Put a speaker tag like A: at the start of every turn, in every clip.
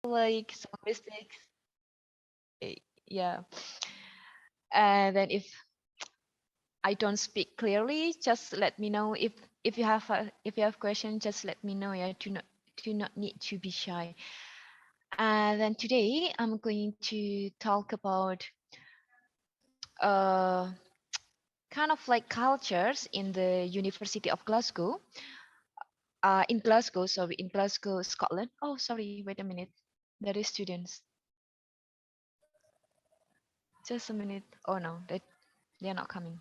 A: like some mistakes. Yeah. And then I don't speak clearly, just let me know. If you have questions, just let me know. Yeah, do not need to be shy. And then today I'm going to talk about uh kind of like cultures in the University of Glasgow. In Glasgow, Scotland. Oh, sorry, wait a minute. There is students. Just a minute. Oh no, they're not coming.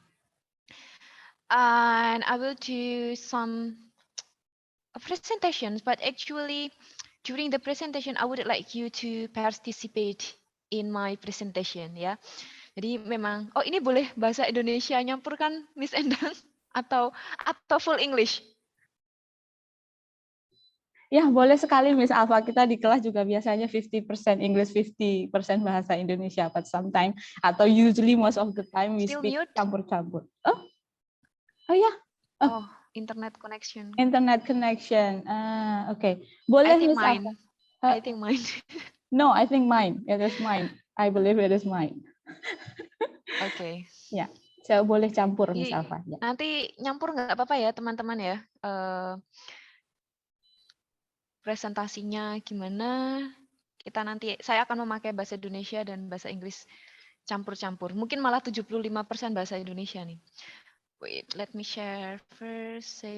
A: And I will do some presentations, but actually during the presentation I would like you to participate in my presentation ya. Jadi memang ini boleh bahasa Indonesia nyampur kan Miss Endang atau full English?
B: Ya, boleh sekali Miss Alfa. Kita di kelas juga biasanya 50% English, 50% bahasa Indonesia, but sometimes atau usually most of the time we
A: Still
B: speak
A: mute?
B: campur-campur. Oh ya.
A: Oh, internet connection.
B: Internet connection. Okay.
A: I
B: Boleh
A: think
B: Miss
A: mine.
B: Alfa.
A: I think mine.
B: No, I think mine. It is mine. I believe it is mine.
A: Oke.
B: Ya, saya boleh campur Miss
A: Jadi,
B: Alfa. Ya.
A: nanti nyampur nggak apa-apa ya teman-teman ya. Presentasinya gimana? Saya akan memakai bahasa Indonesia dan bahasa Inggris campur-campur. Mungkin malah 75% bahasa Indonesia nih. Wait, let me share first. So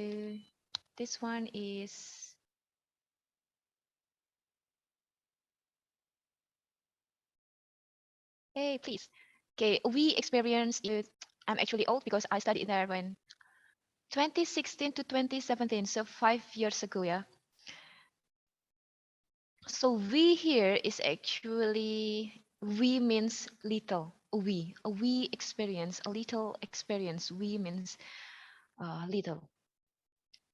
A: this one is hey, please. Okay, we experienced it. I'm actually old because I studied there when 2016 to 2017, so 5 years ago, yeah. So we here is actually we means little. We experience a little experience. We means little.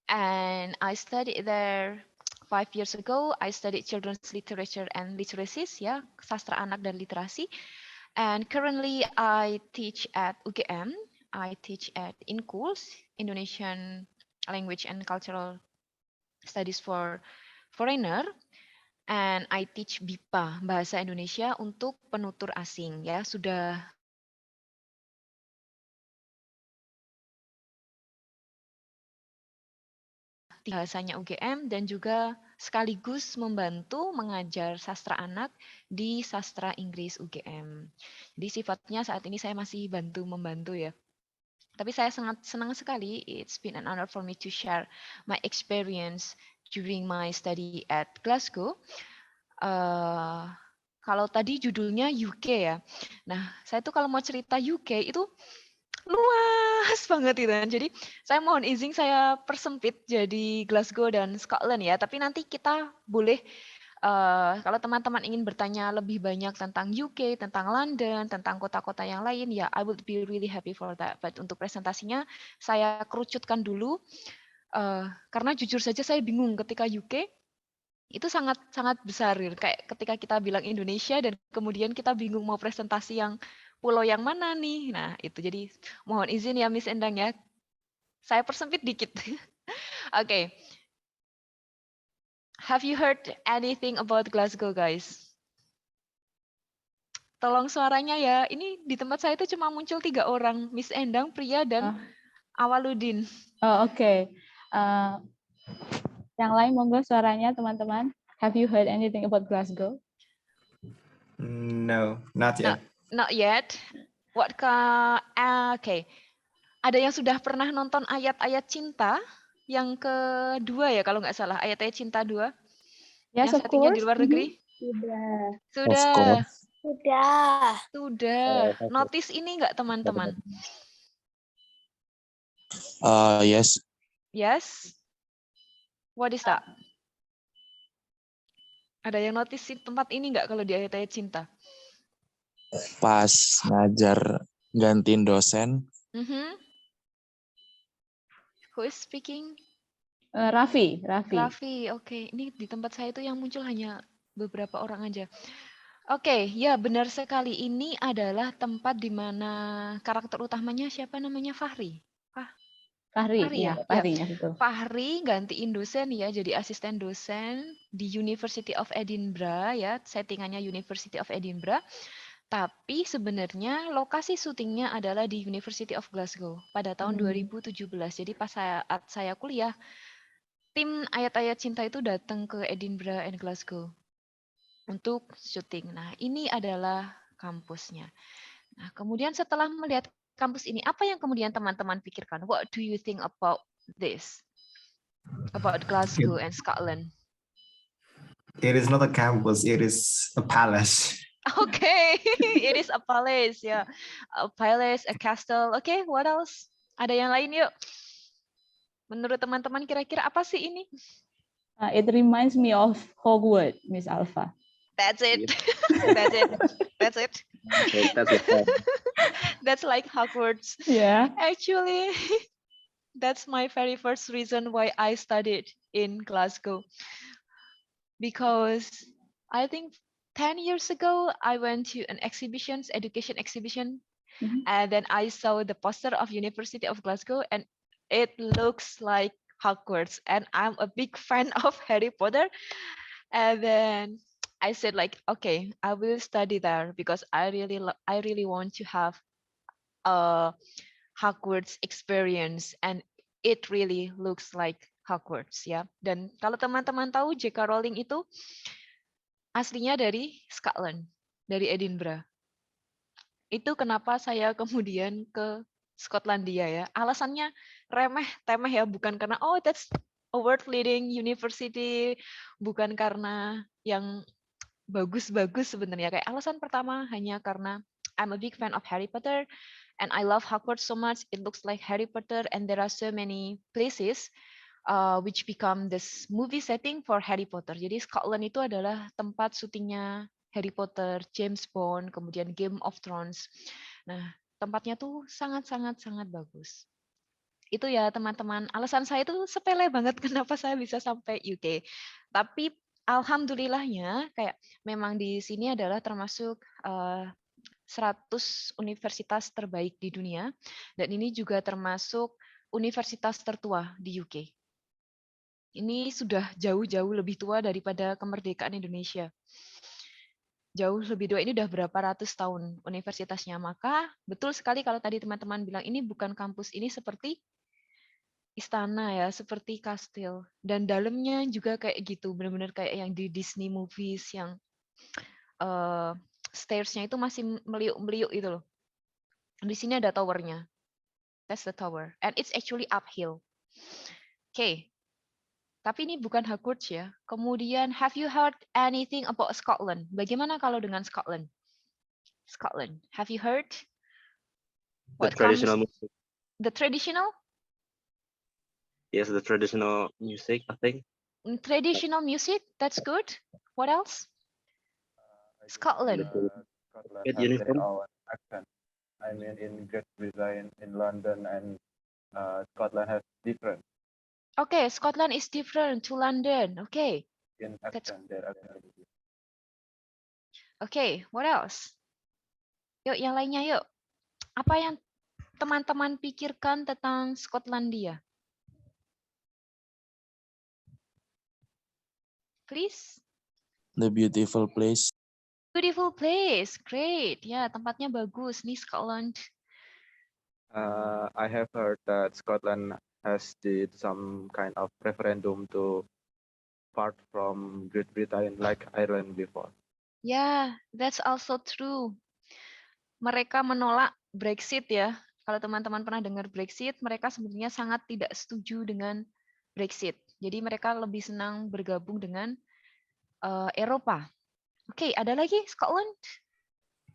A: And I studied there 5 years ago. I studied children's literature and literacies, ya, sastra anak dan literasi. And currently I teach at UGM. I teach at INKULS, Indonesian Language and Cultural Studies for Foreigner. And I teach BIPA, Bahasa Indonesia untuk Penutur Asing, ya. Sudah bahasanya UGM dan juga sekaligus membantu mengajar sastra anak di sastra Inggris UGM. Jadi sifatnya saat ini saya masih membantu ya. Tapi saya sangat senang sekali. It's been an honor for me to share my experience during my study at Glasgow. Kalau tadi judulnya UK ya. Nah, saya tuh kalau mau cerita UK itu luas banget itu kan. Jadi saya mohon izin saya persempit jadi Glasgow dan Scotland ya. Tapi nanti kita boleh kalau teman-teman ingin bertanya lebih banyak tentang UK, tentang London, tentang kota-kota yang lain ya, I would be really happy for that. But untuk presentasinya saya kerucutkan dulu karena jujur saja saya bingung ketika UK itu sangat sangat besar kayak ketika kita bilang Indonesia dan kemudian kita bingung mau presentasi yang pulau yang mana nih. Nah, itu jadi mohon izin ya Miss Endang ya. Saya persempit dikit. Oke. Have you heard anything about Glasgow, guys? Tolong suaranya ya. Ini di tempat saya itu cuma muncul 3 orang, Miss Endang, Pria dan Awaludin.
B: Oke. Yang lain monggo suaranya teman-teman. Have you heard anything about Glasgow?
C: No, not yet.
A: Not yet. Okay. Ada yang sudah pernah nonton ayat-ayat cinta yang kedua ya kalau nggak salah, ayat-ayat cinta 2
B: Yes,
A: yang
B: of
A: settingnya di
B: course.
A: luar negeri?
D: Of course.
A: Sudah. Notice ini nggak teman-teman?
D: Yes.
A: Yes. What is that? Ada yang notice tempat ini nggak kalau di ayat-ayat cinta?
D: Pas ngajar gantiin dosen.
A: Who is speaking?
B: Raffi.
A: Raffi, oke. Ini di tempat saya itu yang muncul hanya beberapa orang aja. Oke, ya benar sekali. Ini adalah tempat di mana karakter utamanya siapa namanya? Fahri.
B: Fahri,
A: Fahri
B: ya,
A: ya? Ya.
B: Fahri ya betul.
A: Fahri gantiin dosen ya, jadi asisten dosen di University of Edinburgh ya, settingannya University of Edinburgh. Tapi sebenarnya lokasi syutingnya adalah di University of Glasgow pada tahun 2017. Jadi pas saat saya kuliah, tim Ayat-Ayat Cinta itu datang ke Edinburgh and Glasgow untuk syuting. Nah, ini adalah kampusnya. Nah, kemudian setelah melihat kampus ini, apa yang kemudian teman-teman pikirkan? What do you think about this? About Glasgow and Scotland?
C: It is not a campus, it is a palace.
A: Okay, it is a palace, ya. A palace, a castle. Okay, what else? Ada yang lain yuk. Menurut teman-teman kira-kira apa sih ini?
B: It reminds me of Hogwarts, Miss Alpha.
A: That's it. That's it. That's it. That's like Hogwarts.
B: Yeah.
A: Actually, that's my very first reason why I studied in Glasgow. Because I think 10 years ago, I went to an education exhibition, and then I saw the poster of University of Glasgow, and it looks like Hogwarts. And I'm a big fan of Harry Potter. And then I said like, okay, I will study there because I really want to have a Hogwarts experience, and it really looks like Hogwarts ya. Dan kalau teman-teman tahu J.K. Rowling itu aslinya dari Scotland, dari Edinburgh. Itu kenapa saya kemudian ke Skotlandia ya. Alasannya remeh-temeh ya, bukan karena oh that's a world leading university, bukan karena yang bagus-bagus sebenarnya. Kayak alasan pertama hanya karena I'm a big fan of Harry Potter and I love Hogwarts so much. It looks like Harry Potter and there are so many places which become this movie setting for Harry Potter. Jadi Scotland itu adalah tempat syutingnya Harry Potter, James Bond, kemudian Game of Thrones. Nah, tempatnya tuh sangat bagus. Itu ya teman-teman, alasan saya itu sepele banget kenapa saya bisa sampai UK. Tapi alhamdulillahnya kayak memang di sini adalah termasuk 100 universitas terbaik di dunia, dan ini juga termasuk universitas tertua di UK. Ini sudah jauh-jauh lebih tua daripada kemerdekaan Indonesia. Jauh lebih tua, ini udah berapa ratus tahun universitasnya. Maka betul sekali kalau tadi teman-teman bilang ini bukan kampus, ini seperti istana ya, seperti kastil. Dan dalamnya juga kayak gitu, benar-benar kayak yang di Disney movies yang stairs-nya itu masih meliuk-meliuk itu loh. Di sini ada towernya. That's the tower. And it's actually uphill. Okay. Tapi ini bukan Hogwarts ya. Kemudian, have you heard anything about Scotland? Bagaimana kalau dengan Scotland? Scotland, have you heard?
E: The traditional music.
A: The traditional?
E: Yes, the traditional music, I think.
A: Traditional music, that's good. What else? Scotland.
F: Scotland has their own accent. I mean, in Great Britain, in London, and Scotland has different.
A: Okay, Scotland is different to London. Okay.
F: In accent, their accent.
A: Okay, what else? Yuk, yang lainnya yuk. Apa yang teman-teman pikirkan tentang Skotlandia? Please.
D: The beautiful place.
A: Beautiful place, great. Ya, tempatnya bagus nih Scotland.
F: I have heard that Scotland has did some kind of referendum to part from Great Britain like Ireland before.
A: Yeah, that's also true. Mereka menolak Brexit ya. Kalau teman-teman pernah dengar Brexit, mereka sebenarnya sangat tidak setuju dengan Brexit. Jadi mereka lebih senang bergabung dengan Eropa. Oke, ada lagi Scotland?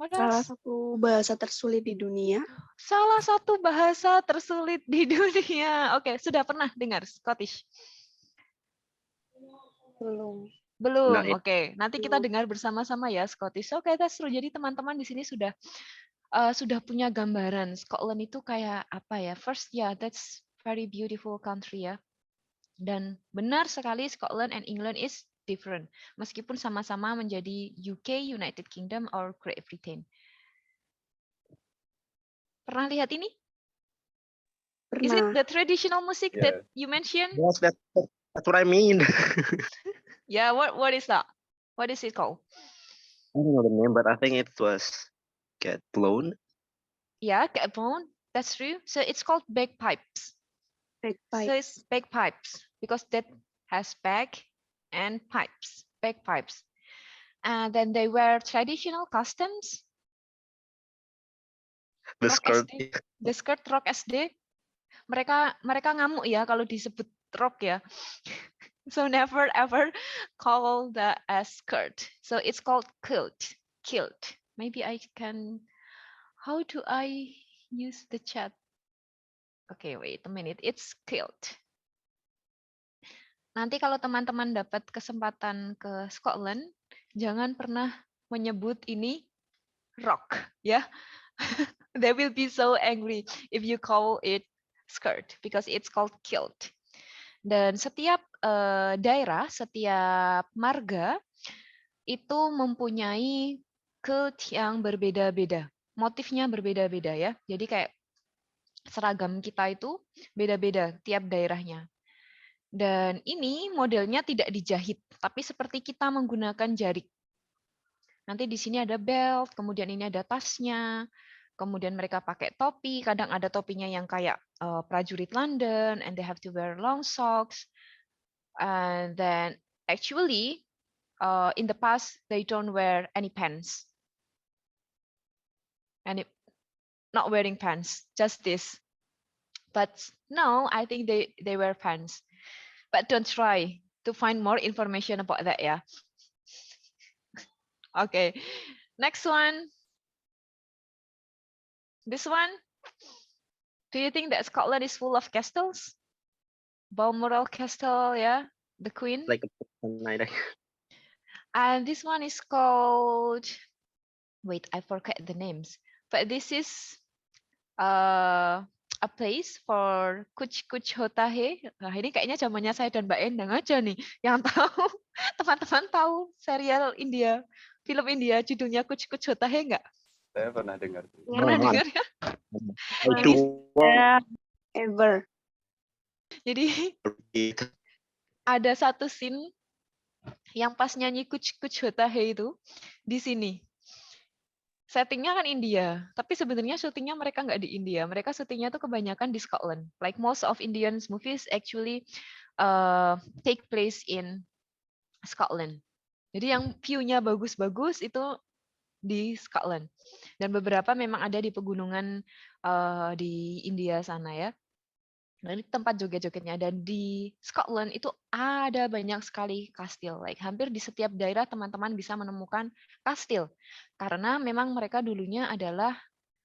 G: Salah satu bahasa tersulit di dunia.
A: Salah satu bahasa tersulit di dunia. Oke, sudah pernah dengar Scottish?
G: Belum.
A: Belum.
E: Nah,
A: Oke, nanti kita dengar bersama-sama ya Scottish. Oke, that's true. Jadi teman-teman di sini sudah punya gambaran Scotland itu kayak apa ya? First, yeah, that's very beautiful country ya. Dan benar sekali Scotland and England is different. Meskipun sama-sama menjadi UK, United Kingdom, or Great Britain. Pernah lihat ini? Is it
G: Pernah.
A: the traditional music
F: Yeah.
A: that you mentioned?
E: Yes, that's what I mean.
A: Yeah, what is that? What is it called?
E: I don't know the name, but I think it was Get Blown.
A: Yeah, Gabon. That's true. So it's called bagpipes. So
G: Bagpipe.
A: it's bagpipes because that has bag and pipes, bagpipes. And then they wear traditional costumes.
E: The
A: Rock
E: skirt.
A: SD, the skirt rock SD. Mereka ngamuk ya kalau disebut rock ya. So never ever call that as skirt. So it's called kilt. Kilt. Maybe I can. How do I use the chat? Okay, wait a minute. It's kilt. Nanti kalau teman-teman dapat kesempatan ke Scotland, jangan pernah menyebut ini rock, ya. They will be so angry if you call it skirt because it's called kilt. Dan setiap daerah, setiap marga itu mempunyai kilt yang berbeda-beda. Motifnya berbeda-beda ya. Jadi kayak seragam kita itu beda-beda tiap daerahnya. Dan ini modelnya tidak dijahit, tapi seperti kita menggunakan jarik. Nanti di sini ada belt, kemudian ini ada tasnya, kemudian mereka pakai topi, kadang ada topinya yang kayak prajurit London, and they have to wear long socks. And then actually, in the past, they don't wear any pants. Not wearing pants, just this. But now I think they wear pants. But don't try to find more information about that, yeah. Okay, next one. This one. Do you think that Scotland is full of castles? Balmoral Castle, yeah, the Queen.
E: Like a night.
A: And this one is called. Wait, I forget the names. But this is a place for Kuch Kuch Hotahe. Nah, ini kayaknya zamannya saya dan Mbak Endang aja nih yang tahu. Teman-teman tahu serial India, film India judulnya Kuch Kuch Hotahe nggak?
F: Saya pernah dengar.
A: Pernah dengar ya?
E: Itu
G: Ever.
A: Jadi ada satu scene yang pas nyanyi Kuch Kuch Hotahe itu di sini. Settingnya kan India, tapi sebenarnya syutingnya mereka nggak di India. Mereka syutingnya tuh kebanyakan di Scotland. Like most of Indian movies actually take place in Scotland. Jadi yang view-nya bagus-bagus itu di Scotland. Dan beberapa memang ada di pegunungan di India sana ya. Nah, ini tempat joget-jogetnya. Dan di Scotland itu ada banyak sekali kastil. Like hampir di setiap daerah teman-teman bisa menemukan kastil. Karena memang mereka dulunya adalah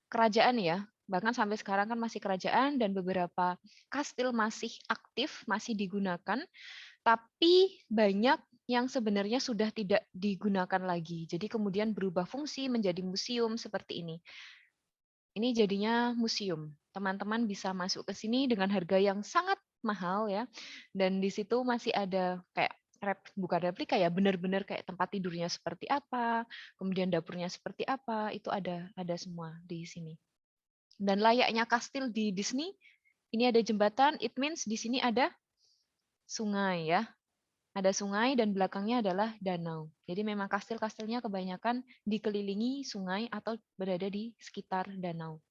A: kerajaan ya. Bahkan sampai sekarang kan masih kerajaan dan beberapa kastil masih aktif, masih digunakan. Tapi banyak yang sebenarnya sudah tidak digunakan lagi. Jadi kemudian berubah fungsi menjadi museum seperti ini. Ini jadinya museum. Teman-teman bisa masuk ke sini dengan harga yang sangat mahal ya. Dan di situ masih ada kayak bukan replika ya, benar-benar kayak tempat tidurnya seperti apa, kemudian dapurnya seperti apa, itu ada semua di sini. Dan layaknya kastil di Disney, ini ada jembatan, it means di sini ada sungai ya. Ada sungai dan belakangnya adalah danau. Jadi memang kastil-kastilnya kebanyakan dikelilingi sungai atau berada di sekitar danau.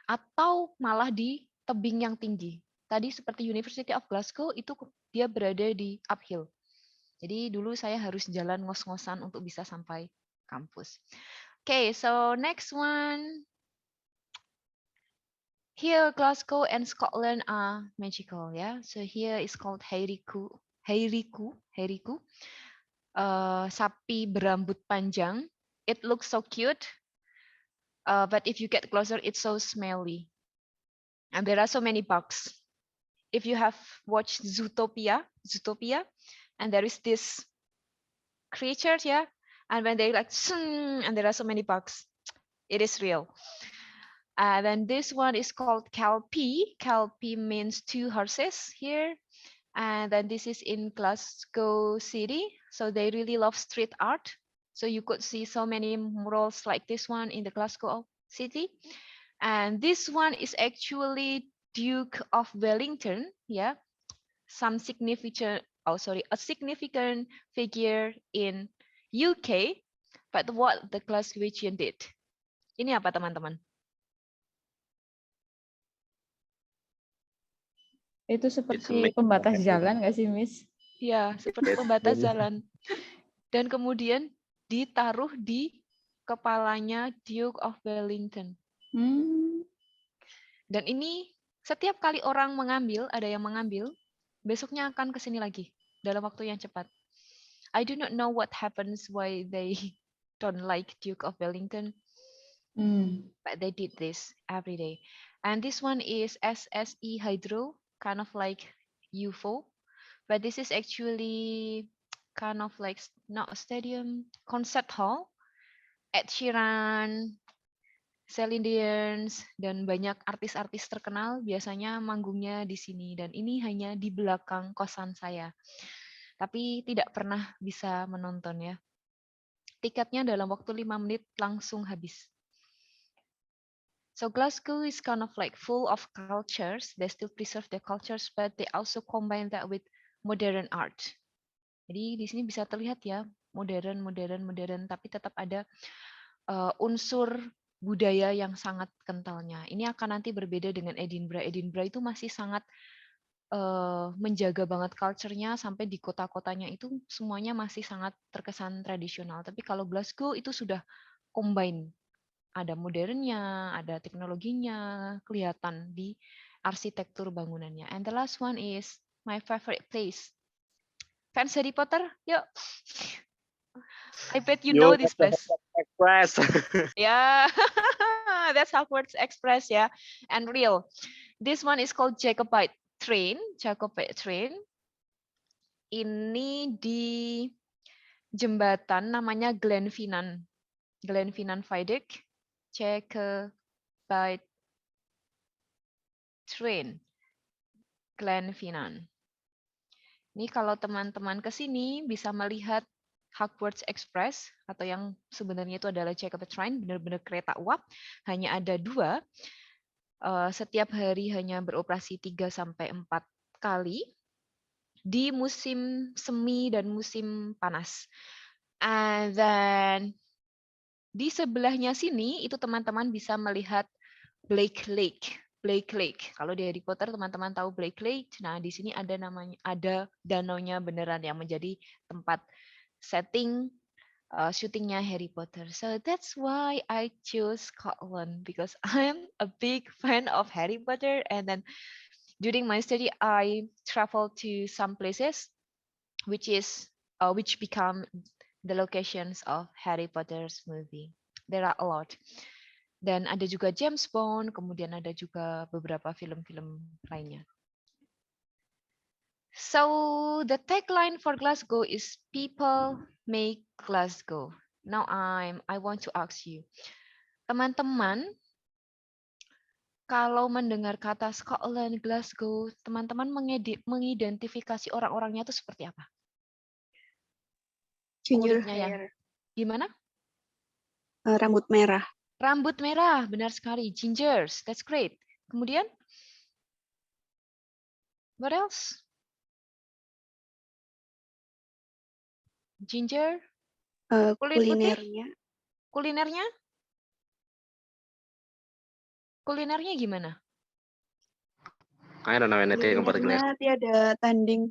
A: Atau malah di tebing yang tinggi. Tadi seperti University of Glasgow itu dia berada di uphill. Jadi dulu saya harus jalan ngos-ngosan untuk bisa sampai kampus. Okay, so next one. Here Glasgow and Scotland are magical, yeah. So here is called Hairiku. Sapi berambut panjang. It looks so cute, but if you get closer, it's so smelly. And there are so many bugs. If you have watched Zootopia, and there is this creature, yeah, and when they like, and there are so many bugs, it is real. And then this one is called Kelpie. Kelpie means 2 horses here. And then this is in Glasgow City. So they really love street art. So you could see so many murals like this one in the Glasgow City. And this one is actually Duke of Wellington, ya, a significant figure in UK, but what the Glaswegian did. Ini apa teman-teman?
B: Itu
E: It's a
B: seperti
E: make
B: pembatas jalan nggak sih, Miss?
A: Ya, seperti
E: Yes,
A: pembatas
E: maybe.
A: jalan. Dan kemudian ditaruh di kepalanya Duke of Wellington. Dan ini setiap kali orang mengambil, ada yang mengambil, besoknya akan ke sini lagi dalam waktu yang cepat. I do not know what happens why they don't like Duke of Wellington, but they did this every day. And this one is SSE Hydro, kind of like UFO, but this is actually kind of like not a stadium, concert hall. Ed Sheeran, Celine Dion, dan banyak artis-artis terkenal biasanya manggungnya di sini. Dan ini hanya di belakang kosan saya. Tapi tidak pernah bisa menonton ya. Tiketnya dalam waktu 5 menit langsung habis. So Glasgow is kind of like full of cultures. They still preserve their cultures, but they also combine that with modern art. Jadi di sini bisa terlihat ya, modern, tapi tetap ada unsur budaya yang sangat kentalnya. Ini akan nanti berbeda dengan Edinburgh. Edinburgh itu masih sangat menjaga banget culture-nya, sampai di kota-kotanya itu semuanya masih sangat terkesan tradisional. Tapi kalau Glasgow itu sudah combine. Ada modernnya, ada teknologinya, kelihatan di arsitektur bangunannya. And the last one is my favorite place. Fans Harry Potter? Yuk. I bet you know this place.
E: Express.
A: Yeah, that's Hogwarts Express ya. And real. This one is called Jacobite Train. Jacobite Train. Ini di jembatan namanya Glenfinnan. Glenfinnan Viaduct. Jacobite Train. Glenfinnan. Ini kalau teman-teman ke sini bisa melihat Hogwarts Express, atau yang sebenarnya itu adalah Jacobite Train, benar-benar kereta uap, hanya ada 2. Setiap hari hanya beroperasi 3-4 kali di musim semi dan musim panas. And then di sebelahnya sini itu teman-teman bisa melihat Blake Lake. Blake Lake. Kalau di Harry Potter teman-teman tahu Blake Lake. Nah, di sini ada namanya, ada danaunya beneran yang menjadi tempat setting syutingnya Harry Potter. So that's why I choose Scotland, because I'm a big fan of Harry Potter, and then during my study I travel to some places which become the locations of Harry Potter's movie. There are a lot. Dan ada juga James Bond, kemudian ada juga beberapa film-film lainnya. So the tagline for Glasgow is "People make Glasgow." Now I want to ask you, teman-teman, kalau mendengar kata Scotland, Glasgow, teman-teman mengidentifikasi orang-orangnya itu seperti apa?
G: Ginger
A: Kulitnya yang
G: hair.
A: gimana?
G: Rambut merah.
A: Rambut merah, benar sekali. Gingers, that's great. Kemudian, what else? Ginger, kulit putih,
G: Kulinernya.
A: kulinernya? Kulinernya gimana?
E: I don't know anything about Glasgow.
G: Kulinernya tiada tanding.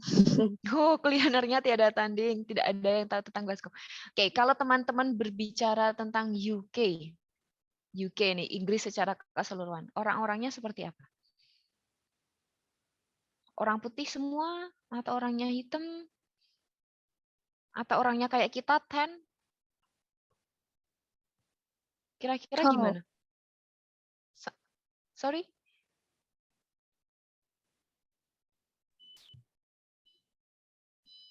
A: Oh, kulinernya tiada tanding, tidak ada yang tahu tentang Glasgow. Oke, kalau teman-teman berbicara tentang UK nih, Inggris secara keseluruhan, orang-orangnya seperti apa? Orang putih semua, atau orangnya hitam, atau orangnya kayak kita, tan? Kira-kira
G: Tall.
A: gimana? Sorry?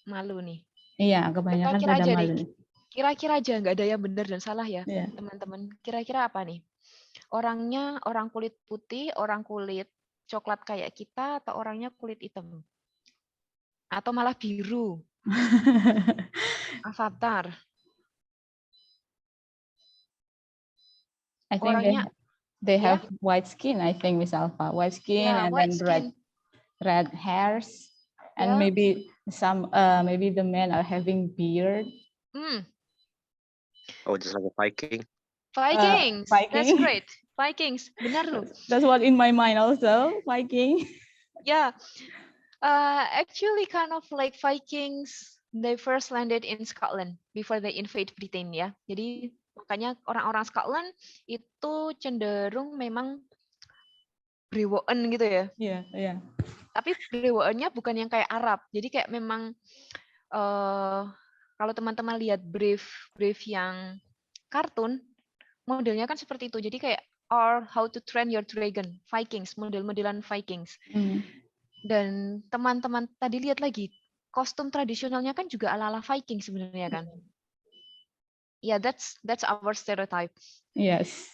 A: Malu nih.
B: Iya, kebanyakan
A: Kira-kira
B: pada
A: aja
B: malu.
A: nih. Kira-kira aja, nggak ada yang benar dan salah ya,
B: Iya.
A: teman-teman. Kira-kira apa nih? Orangnya orang kulit putih, orang kulit coklat kayak kita, atau orangnya kulit hitam? Atau malah biru? Avatar.
B: I think
A: Orangnya
B: They
A: Yeah.
B: have white skin, I think, Miss Alpha. White skin
A: Yeah,
B: and
A: white
B: then
A: skin.
B: red hairs, and
A: Yeah.
B: maybe maybe the men are having beard.
E: Oh, just like a Viking.
A: Vikings. That's
B: Viking.
A: great. Vikings. Benar loh.
B: That's what in my mind also. Viking.
A: Yeah. Actually kind of like Vikings, they first landed in Scotland before they invade Britain ya. Jadi makanya orang-orang Scotland itu cenderung memang brewoken gitu ya.
B: Yeah, yeah.
A: Tapi brewokennya bukan yang kayak Arab. Jadi kayak memang kalau teman-teman lihat brief yang kartun, modelnya kan seperti itu. Jadi kayak How to Train Your Dragon, Vikings, model-modelan Vikings. Dan teman-teman tadi lihat lagi, kostum tradisionalnya kan juga ala-ala Viking sebenarnya kan. Yeah, that's our stereotype.
B: Yes.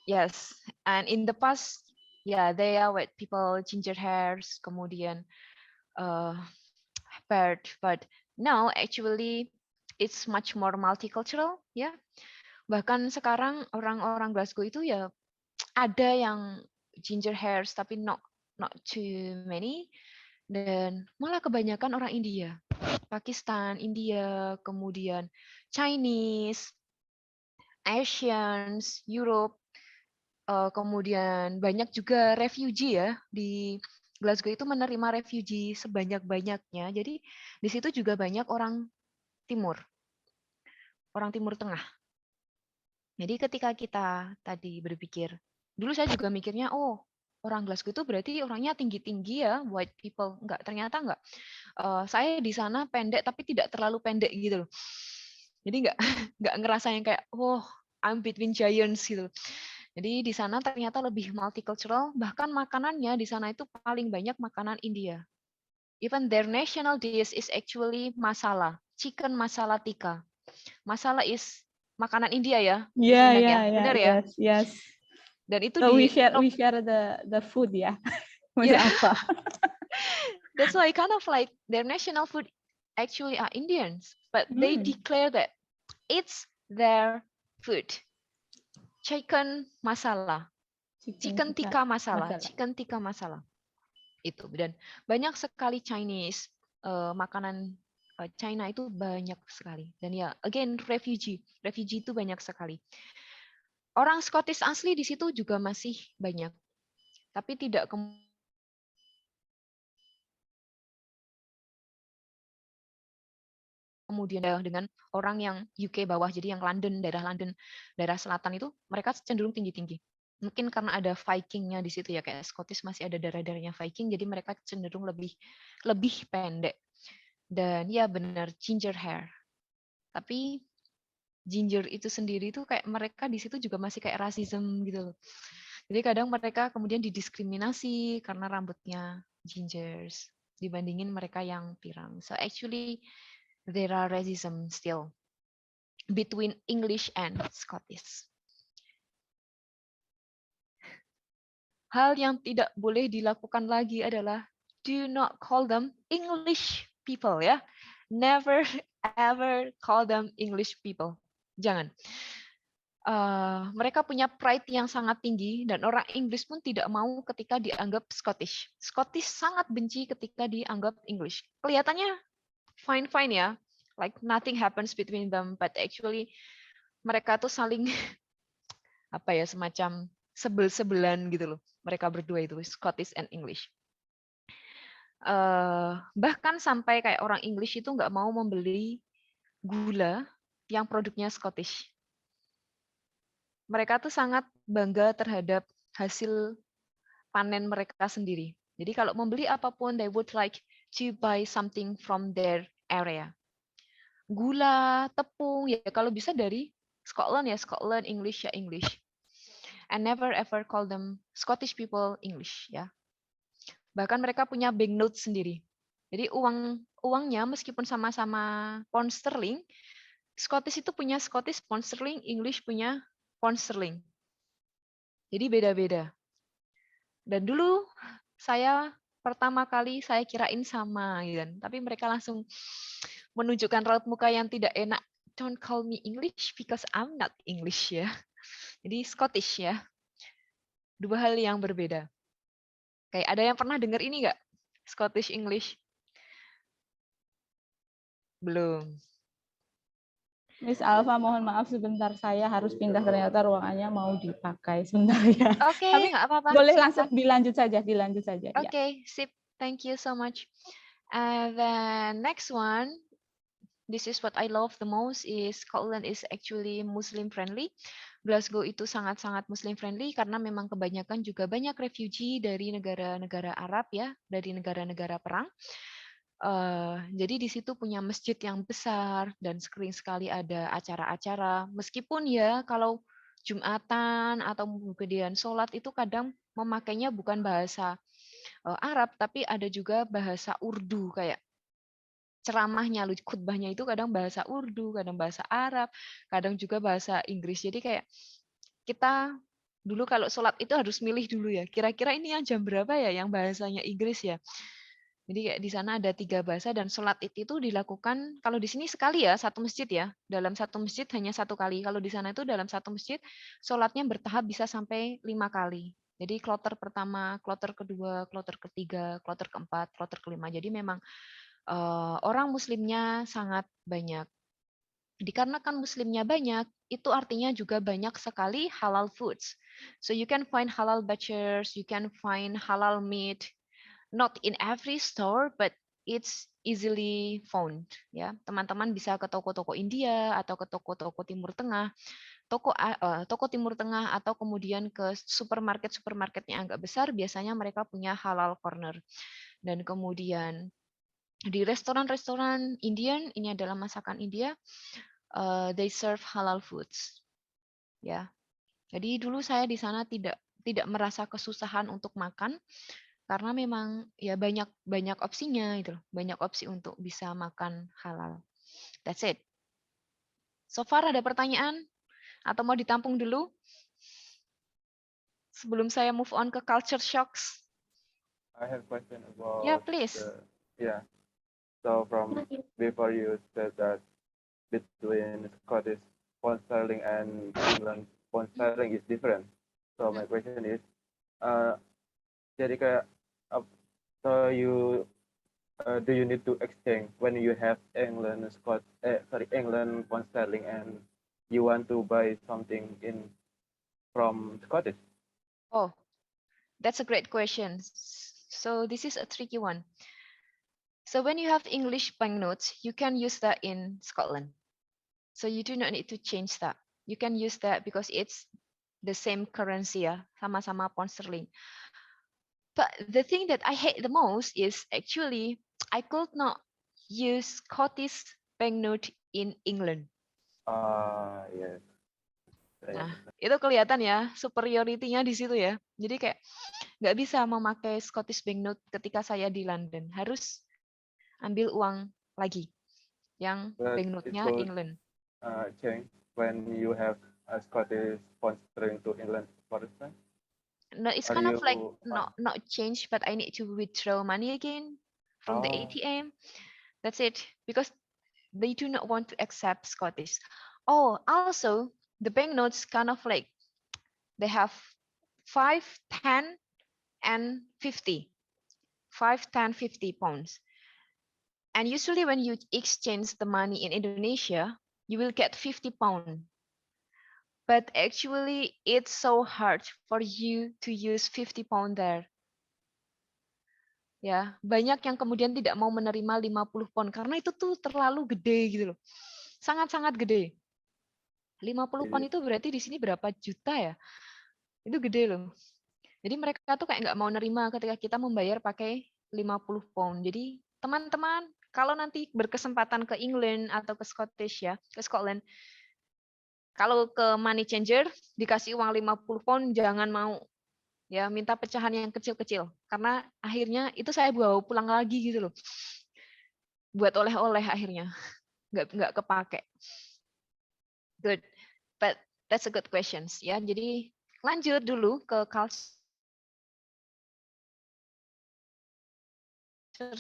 A: Yes, and in the past, yeah, they are white people, ginger hairs, kemudian beard, but now actually it's much more multicultural, ya. Bahkan sekarang orang-orang Glasgow itu ya ada yang ginger hairs tapi not too many, dan malah kebanyakan orang India, Pakistan, India, kemudian Chinese, Asians, Europe, kemudian banyak juga refugee ya di Glasgow itu menerima refugee sebanyak-banyaknya. Jadi di situ juga banyak orang Timur Tengah. Jadi ketika kita tadi berpikir, dulu saya juga mikirnya, oh orang Glasgow itu berarti orangnya tinggi-tinggi ya, white people. Enggak, ternyata enggak. Saya di sana pendek tapi tidak terlalu pendek gitu loh. Jadi enggak ngerasa yang kayak, oh I'm between giants gitu. Jadi di sana ternyata lebih multicultural, bahkan makanannya di sana itu paling banyak makanan India. Even their national dish is actually masala, chicken masala tikka. Masala is makanan India ya,
B: Yeah.
A: benar ya?
B: Yes.
A: Dan itu
B: so we share the food ya.
A: Yeah.
B: Apa?
A: That's why kind of like their national food actually are Indians, but they declare that it's their food. Chicken masala, chicken tikka masala. Itu, dan banyak sekali Chinese, makanan China itu banyak sekali, dan ya again refugee itu banyak sekali. Orang Scottish asli di situ juga masih banyak, tapi tidak kemudian dengan orang yang UK bawah, jadi yang daerah selatan itu mereka cenderung tinggi-tinggi. Mungkin karena ada Vikingnya di situ ya, kayak Scottish masih ada daerah-daerahnya Viking, jadi mereka cenderung lebih pendek. Dan ya benar, ginger hair. Tapi ginger itu sendiri tuh kayak mereka di situ juga masih kayak rasism gitu loh. Jadi kadang mereka kemudian didiskriminasi karena rambutnya gingers dibandingin mereka yang pirang. So actually there are racism still between English and Scottish. Hal yang tidak boleh dilakukan lagi adalah do not call them English people ya. Never ever call them English people. Jangan. Mereka punya pride yang sangat tinggi dan orang Inggris pun tidak mau ketika dianggap Scottish. Scottish sangat benci ketika dianggap English. Kelihatannya fine ya, like nothing happens between them, but actually mereka tuh saling semacam sebel-sebelan gitu loh. Mereka berdua itu Scottish and English. Bahkan sampai kayak orang English itu nggak mau membeli gula yang produknya Scottish. Mereka tuh sangat bangga terhadap hasil panen mereka sendiri. Jadi kalau membeli apapun, they would like to buy something from their area. Gula, tepung, ya kalau bisa dari Scotland ya Scotland, English ya English. And never ever call them Scottish people English ya. Bahkan mereka punya banknote sendiri. Jadi uangnya meskipun sama-sama pound sterling, Scottish itu punya Scottish pound sterling, English punya pound sterling. Jadi beda-beda. Dan dulu pertama kali saya kirain sama gitu kan. Tapi mereka langsung menunjukkan raut muka yang tidak enak. Don't call me English because I'm not English ya. Jadi Scottish ya. Dua hal yang berbeda. Kayak ada yang pernah dengar ini nggak? Scottish English? Belum.
B: Miss Alfa, mohon maaf sebentar, saya harus pindah, ternyata ruangannya mau dipakai sebentar ya.
A: Oke,
B: Tapi
A: nggak apa-apa.
B: boleh
A: Silakan.
B: langsung dilanjut saja ya.
A: Okay, sip. Thank you so much. And then next one, this is what I love the most is Scotland is actually Muslim friendly. Glasgow itu sangat-sangat Muslim friendly karena memang kebanyakan juga banyak refugee dari negara-negara Arab ya, dari negara-negara perang. Jadi di situ punya masjid yang besar dan sering sekali ada acara-acara. Meskipun ya kalau Jumatan atau kemudian sholat itu kadang memakainya bukan bahasa Arab, tapi ada juga bahasa Urdu kayak ceramahnya, khutbahnya itu kadang bahasa Urdu, kadang bahasa Arab, kadang juga bahasa Inggris. Jadi kayak kita dulu kalau sholat itu harus milih dulu ya. Kira-kira ini yang jam berapa ya yang bahasanya Inggris ya. Jadi kayak di sana ada 3 bahasa dan sholat itu dilakukan kalau di sini sekali ya satu masjid ya. Dalam satu masjid hanya 1 kali. Kalau di sana itu dalam satu masjid sholatnya bertahap bisa sampai 5 kali. Jadi kloter pertama, kloter kedua, kloter ketiga, kloter keempat, kloter kelima. Jadi memang orang Muslimnya sangat banyak. Dikarenakan Muslimnya banyak, itu artinya juga banyak sekali halal foods. So you can find halal butchers, you can find halal meat. Not in every store, but it's easily found. Ya, teman-teman bisa ke toko-toko India atau ke toko-toko Timur Tengah, toko Timur Tengah atau kemudian ke supermarket-supermarketnya agak besar, biasanya mereka punya halal corner. Dan kemudian di restoran-restoran Indian, ini adalah masakan India, they serve halal foods. Ya, jadi dulu saya di sana tidak merasa kesusahan untuk makan. Karena memang ya banyak opsinya itu, banyak opsi untuk bisa makan halal. That's it. So far ada pertanyaan atau mau ditampung dulu sebelum saya move on ke culture shocks?
F: I have question about
A: Yeah, please.
F: So from before you said that between Scottish pound sterling and England pound sterling is different. So my question is, jadi kayak so you do you need to exchange when you have England pound sterling and you want to buy something from Scottish?
A: Oh, that's a great question. So this is a tricky one. So when you have English banknotes, you can use that in Scotland. So you do not need to change that. You can use that because it's the same currency ya, sama-sama pound sterling. But the thing that I hate the most is actually I could not use Scottish banknote in England.
F: Yes.
A: Nah, itu kelihatan ya superiority-nya di situ ya. Jadi kayak nggak bisa memakai Scottish banknote ketika saya di London. Harus ambil uang lagi yang banknote-nya England.
F: Change when you have a Scottish pound sterling to England, for instance?
A: No, it's kind of like not change, but I need to withdraw money again from the ATM. That's it, because they do not want to accept Scottish. Oh, also the banknotes kind of like they have 5, 10, and 50. 5, 10, 50 pounds. And usually when you exchange the money in Indonesia, you will get 50 pounds. But actually it's so hard for you to use 50 pound there. Ya, banyak yang kemudian tidak mau menerima 50 pound karena itu tuh terlalu gede gitu loh. Sangat-sangat gede. 50 pound itu berarti di sini berapa juta ya? Itu gede loh. Jadi mereka tuh kayak nggak mau nerima ketika kita membayar pakai 50 pound. Jadi teman-teman, kalau nanti berkesempatan ke England atau ke Scottish ya, ke Scotland, kalau ke money changer dikasih uang 50 pound jangan mau. Ya, minta pecahan yang kecil-kecil karena akhirnya itu saya bawa pulang lagi gitu loh. Buat oleh-oleh akhirnya. Nggak kepake. Good. But that's a good questions ya. Jadi lanjut dulu ke culture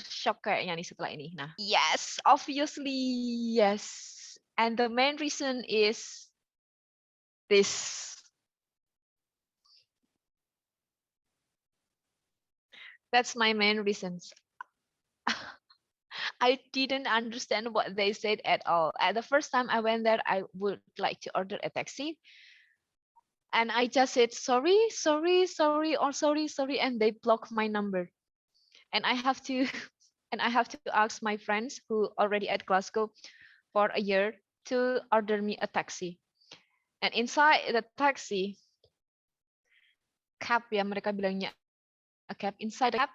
A: shock kayaknya nih setelah ini. Nah, yes, obviously yes. And the main reason is this. That's my main reasons. I didn't understand what they said at all. At the first time I went there, I would like to order a taxi. And I just said, sorry, sorry, sorry, or sorry, sorry. And they blocked my number. And I have to, and I have to ask my friends who already at Glasgow for a year to order me a taxi. And inside the taxi, cab ya mereka bilangnya a cab. Inside the cab,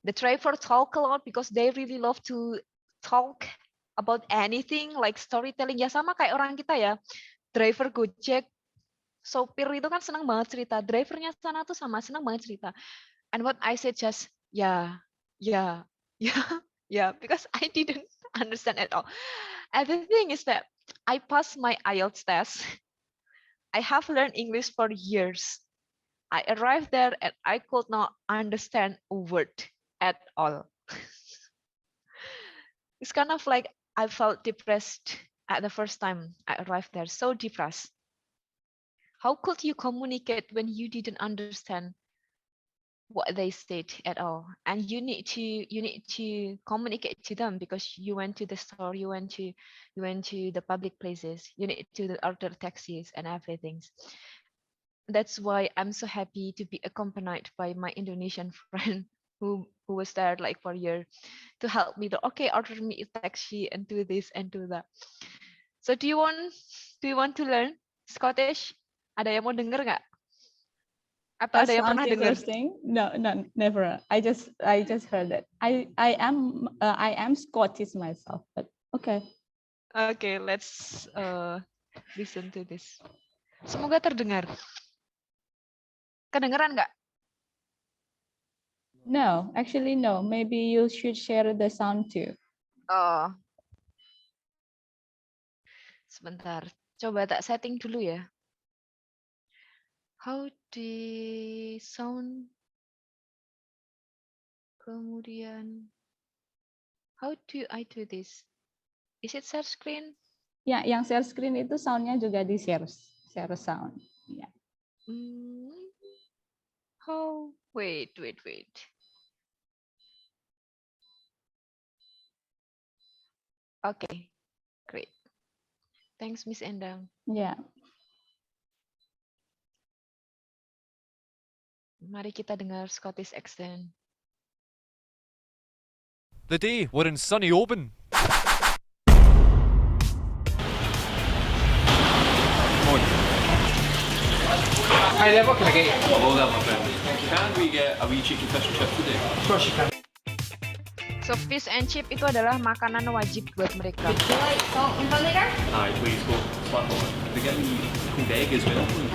A: the driver talk a lot because they really love to talk about anything like storytelling. Ya sama kayak orang kita ya. Driver Gojek, sopir itu kan senang banget cerita. Drivernya sana tuh sama senang banget cerita. And what I said just yeah, yeah, yeah, because I didn't understand at all. And the thing is that I passed my IELTS test. I have learned English for years. I arrived there and I could not understand a word at all. It's kind of like I felt depressed at the first time I arrived there, so depressed. How could you communicate when you didn't understand what they said at all? And you need to communicate to them because you went to the store, you went to the public places, you need to order taxis and everything. That's why I'm so happy to be accompanied by my Indonesian friend who was there like for a year to help me. Okay, order me a taxi and do this and do that. So do you want to learn Scottish? Ada yang mau denger nggak? Atau ada yang pernah
B: Sounds
A: denger?
B: interesting. No, never. I just heard that. I am Scottish myself, but okay.
A: Okay, let's listen to this. Semoga terdengar. Kedengeran nggak?
B: No, actually no. Maybe you should share the sound too.
A: Oh. Sebentar. Coba tak setting dulu ya. How the sound. Kemudian how do I do this? Is it share screen?
B: Ya, yang share screen itu soundnya juga di share sound. Ya.
A: How? Wait. Okay, great. Thanks, Miss Endang.
B: Ya.
A: Mari kita dengar Scottish accent.
H: The day we're in sunny Oban.
I: Hi there, what can I get you?
J: Hello there, my friend. Can we get a wee cheeky fish and chip today?
I: Of course you can.
A: So fish and chip itu adalah makanan wajib buat mereka.
J: Aye, please go. Slap on. They get me cooked egg as well, please.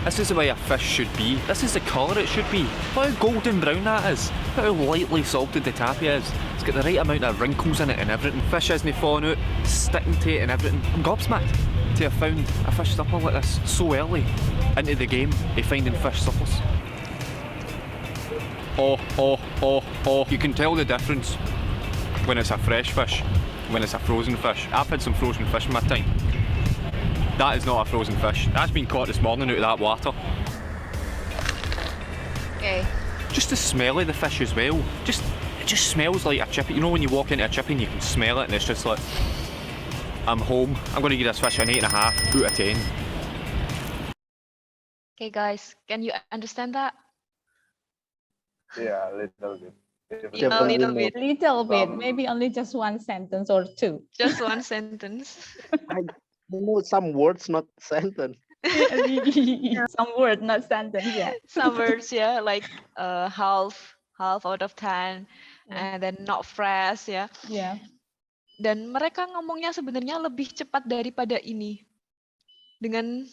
J: This is the way a fish should be. This is the colour it should be. Look how golden brown that is. Look how lightly salted the tapia is. It's got the right amount of wrinkles in it and everything. Fish isn't falling out, sticking to it and everything. I'm gobsmacked to have found a fish supper like this so early into the game of finding fish suppers. Oh. You can tell the difference when it's a fresh fish, when it's a frozen fish. I've had some frozen fish in my time. That is not a frozen fish. That's been caught this morning out of that water.
A: Okay.
J: Just the smell of the fish as well. It just smells like a chippy. You know when you walk into a chippy and you can smell it and it's just like, I'm home. I'm going to give this fish an 8.5 out of 10.
A: Okay, guys, can you understand that?
F: Yeah, a little bit.
A: A little bit.
B: Little bit, maybe only just one sentence or two.
A: Just one sentence.
E: I know some words, not sentence.
B: Some word, not sentence. Yeah.
A: Some words, yeah, like half out of 10, and then not fresh, ya.
B: Yeah.
A: Dan mereka ngomongnya sebenarnya lebih cepat daripada ini. Dengan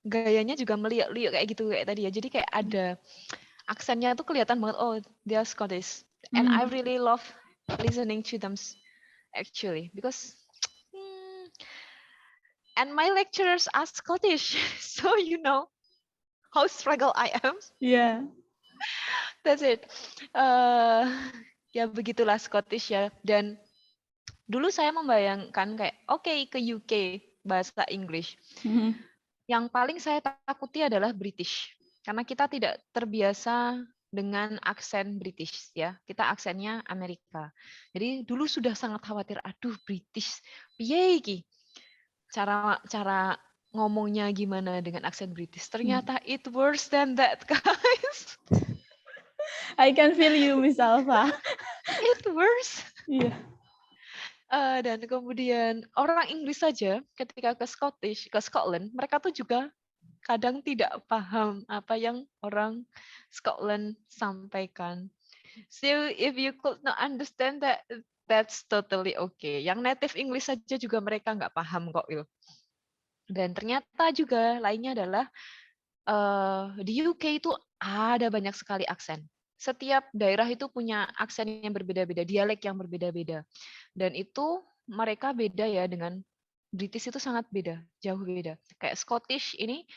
A: gayanya juga meliuk-liuk kayak gitu kayak tadi ya. Jadi kayak ada aksennya tuh kelihatan banget. Oh, they are Scottish. And I really love listening to them actually because and my lecturers are Scottish, so you know how struggle I am.
B: Yeah.
A: That's it. Ya begitulah Scottish ya. Dan Dulu saya membayangkan kayak oke ke UK bahasa Inggris.
B: Mhm.
A: Yang paling saya takuti adalah British. Karena kita tidak terbiasa dengan aksen British ya. Kita aksennya Amerika. Jadi dulu sudah sangat khawatir, aduh British piye iki? Cara ngomongnya gimana dengan aksen British. Ternyata it worse than that, guys.
B: I can feel you, Miss Alfa.
A: It worse.
B: Iya.
A: Dan kemudian orang Inggris saja ketika ke Scotland, mereka tuh juga kadang tidak paham apa yang orang Scotland sampaikan. So if you could not understand that, that's totally okay. Yang native English saja juga mereka nggak paham kok. Dan ternyata juga lainnya adalah di UK itu ada banyak sekali aksen. Setiap daerah itu punya aksen yang berbeda-beda, dialek yang berbeda-beda. Dan itu mereka beda ya dengan British itu sangat beda, jauh beda. Kayak Scottish ini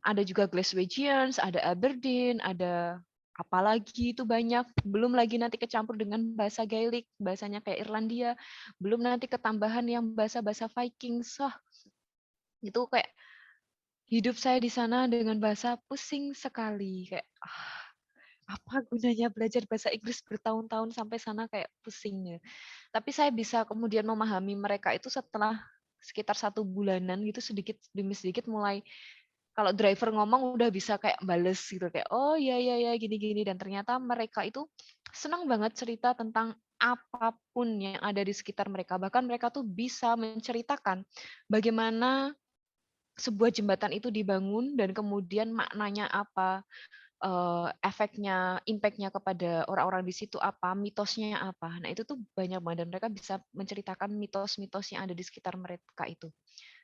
A: ada juga Glaswegians, ada Aberdeen, ada apalagi itu banyak. Belum lagi nanti kecampur dengan bahasa Gaelic, bahasanya kayak Irlandia. Belum nanti ketambahan yang bahasa-bahasa Vikings. Wah, itu kayak hidup saya di sana dengan bahasa pusing sekali. Kayak apa gunanya belajar bahasa Inggris bertahun-tahun sampai sana kayak pusingnya. Tapi saya bisa kemudian memahami mereka itu setelah sekitar 1 bulanan gitu, sedikit demi sedikit mulai kalau driver ngomong udah bisa kayak bales gitu, kayak oh ya gini-gini, dan ternyata mereka itu senang banget cerita tentang apapun yang ada di sekitar mereka. Bahkan mereka tuh bisa menceritakan bagaimana sebuah jembatan itu dibangun dan kemudian maknanya apa, efeknya, impact-nya kepada orang-orang di situ apa, mitosnya apa. Nah, itu tuh banyak banget dan mereka bisa menceritakan mitos-mitos yang ada di sekitar mereka itu.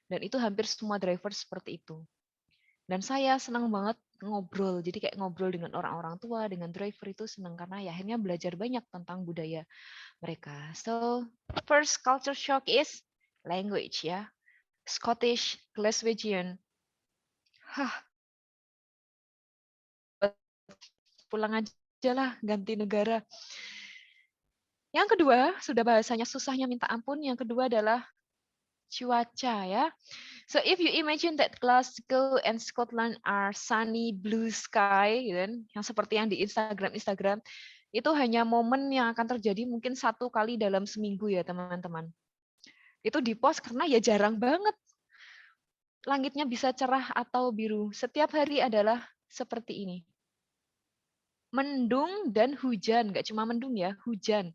A: Dan itu hampir semua driver seperti itu. Dan saya senang banget ngobrol. Jadi kayak ngobrol dengan orang-orang tua, dengan driver itu senang karena ya akhirnya belajar banyak tentang budaya mereka. So, first culture shock is language ya. Scottish, Glaswegian. Pulang aja lah, ganti negara. Yang kedua, sudah bahasanya susahnya minta ampun. Yang kedua adalah cuaca ya. So if you imagine that Glasgow and Scotland are sunny blue sky, gitu kan, yang seperti yang di Instagram, itu hanya momen yang akan terjadi mungkin 1 kali dalam seminggu ya teman-teman. Itu di post karena ya jarang banget langitnya bisa cerah atau biru. Setiap hari adalah seperti ini. Mendung dan hujan, nggak cuma mendung ya, hujan.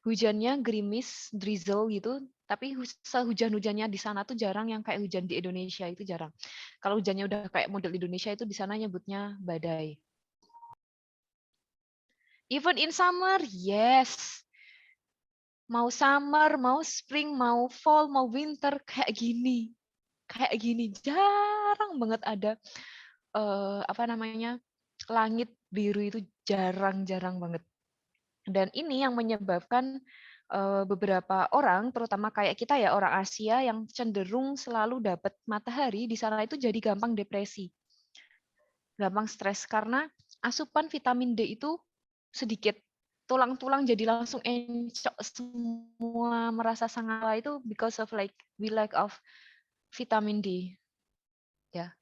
A: Hujannya gerimis, drizzle gitu, tapi sehujan-hujannya di sana tuh jarang yang kayak hujan di Indonesia, itu jarang. Kalau hujannya udah kayak model Indonesia itu di sana nyebutnya badai. Even in summer, yes. Mau summer, mau spring, mau fall, mau winter, kayak gini. Kayak gini, jarang banget ada langit biru itu jarang-jarang banget. Dan ini yang menyebabkan beberapa orang, terutama kayak kita ya orang Asia yang cenderung selalu dapat matahari di sana itu jadi gampang depresi, gampang stres karena asupan vitamin D itu sedikit, tulang-tulang jadi langsung encok semua, merasa sangat itu because of like we lack of vitamin D. Ya.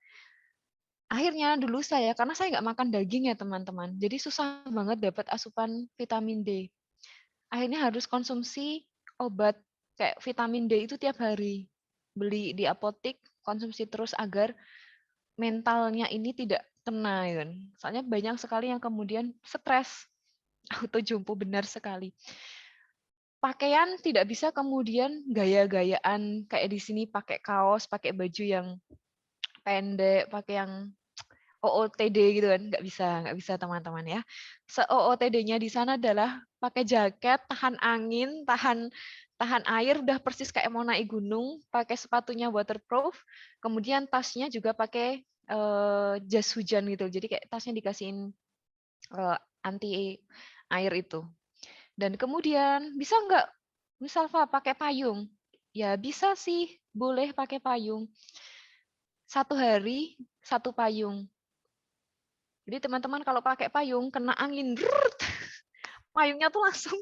A: Akhirnya dulu karena saya nggak makan daging ya teman-teman, jadi susah banget dapat asupan vitamin D. Akhirnya harus konsumsi obat kayak vitamin D itu tiap hari. Beli di apotek, konsumsi terus agar mentalnya ini tidak kena. Kan. Soalnya banyak sekali yang kemudian stres, auto jumpo benar sekali. Pakaian tidak bisa kemudian gaya-gayaan kayak di sini pakai kaos, pakai baju yang pendek, pakai yang OOTD gitu kan, nggak bisa teman-teman ya. OOTD-nya di sana adalah pakai jaket, tahan angin, tahan air, udah persis kayak mau naik gunung, pakai sepatunya waterproof, kemudian tasnya juga pakai jas hujan gitu. Jadi kayak tasnya dikasihin anti air itu. Dan kemudian bisa nggak, misal pakai payung? Ya bisa sih, boleh pakai payung. 1 hari 1 payung. Jadi teman-teman kalau pakai payung kena angin, payungnya tuh langsung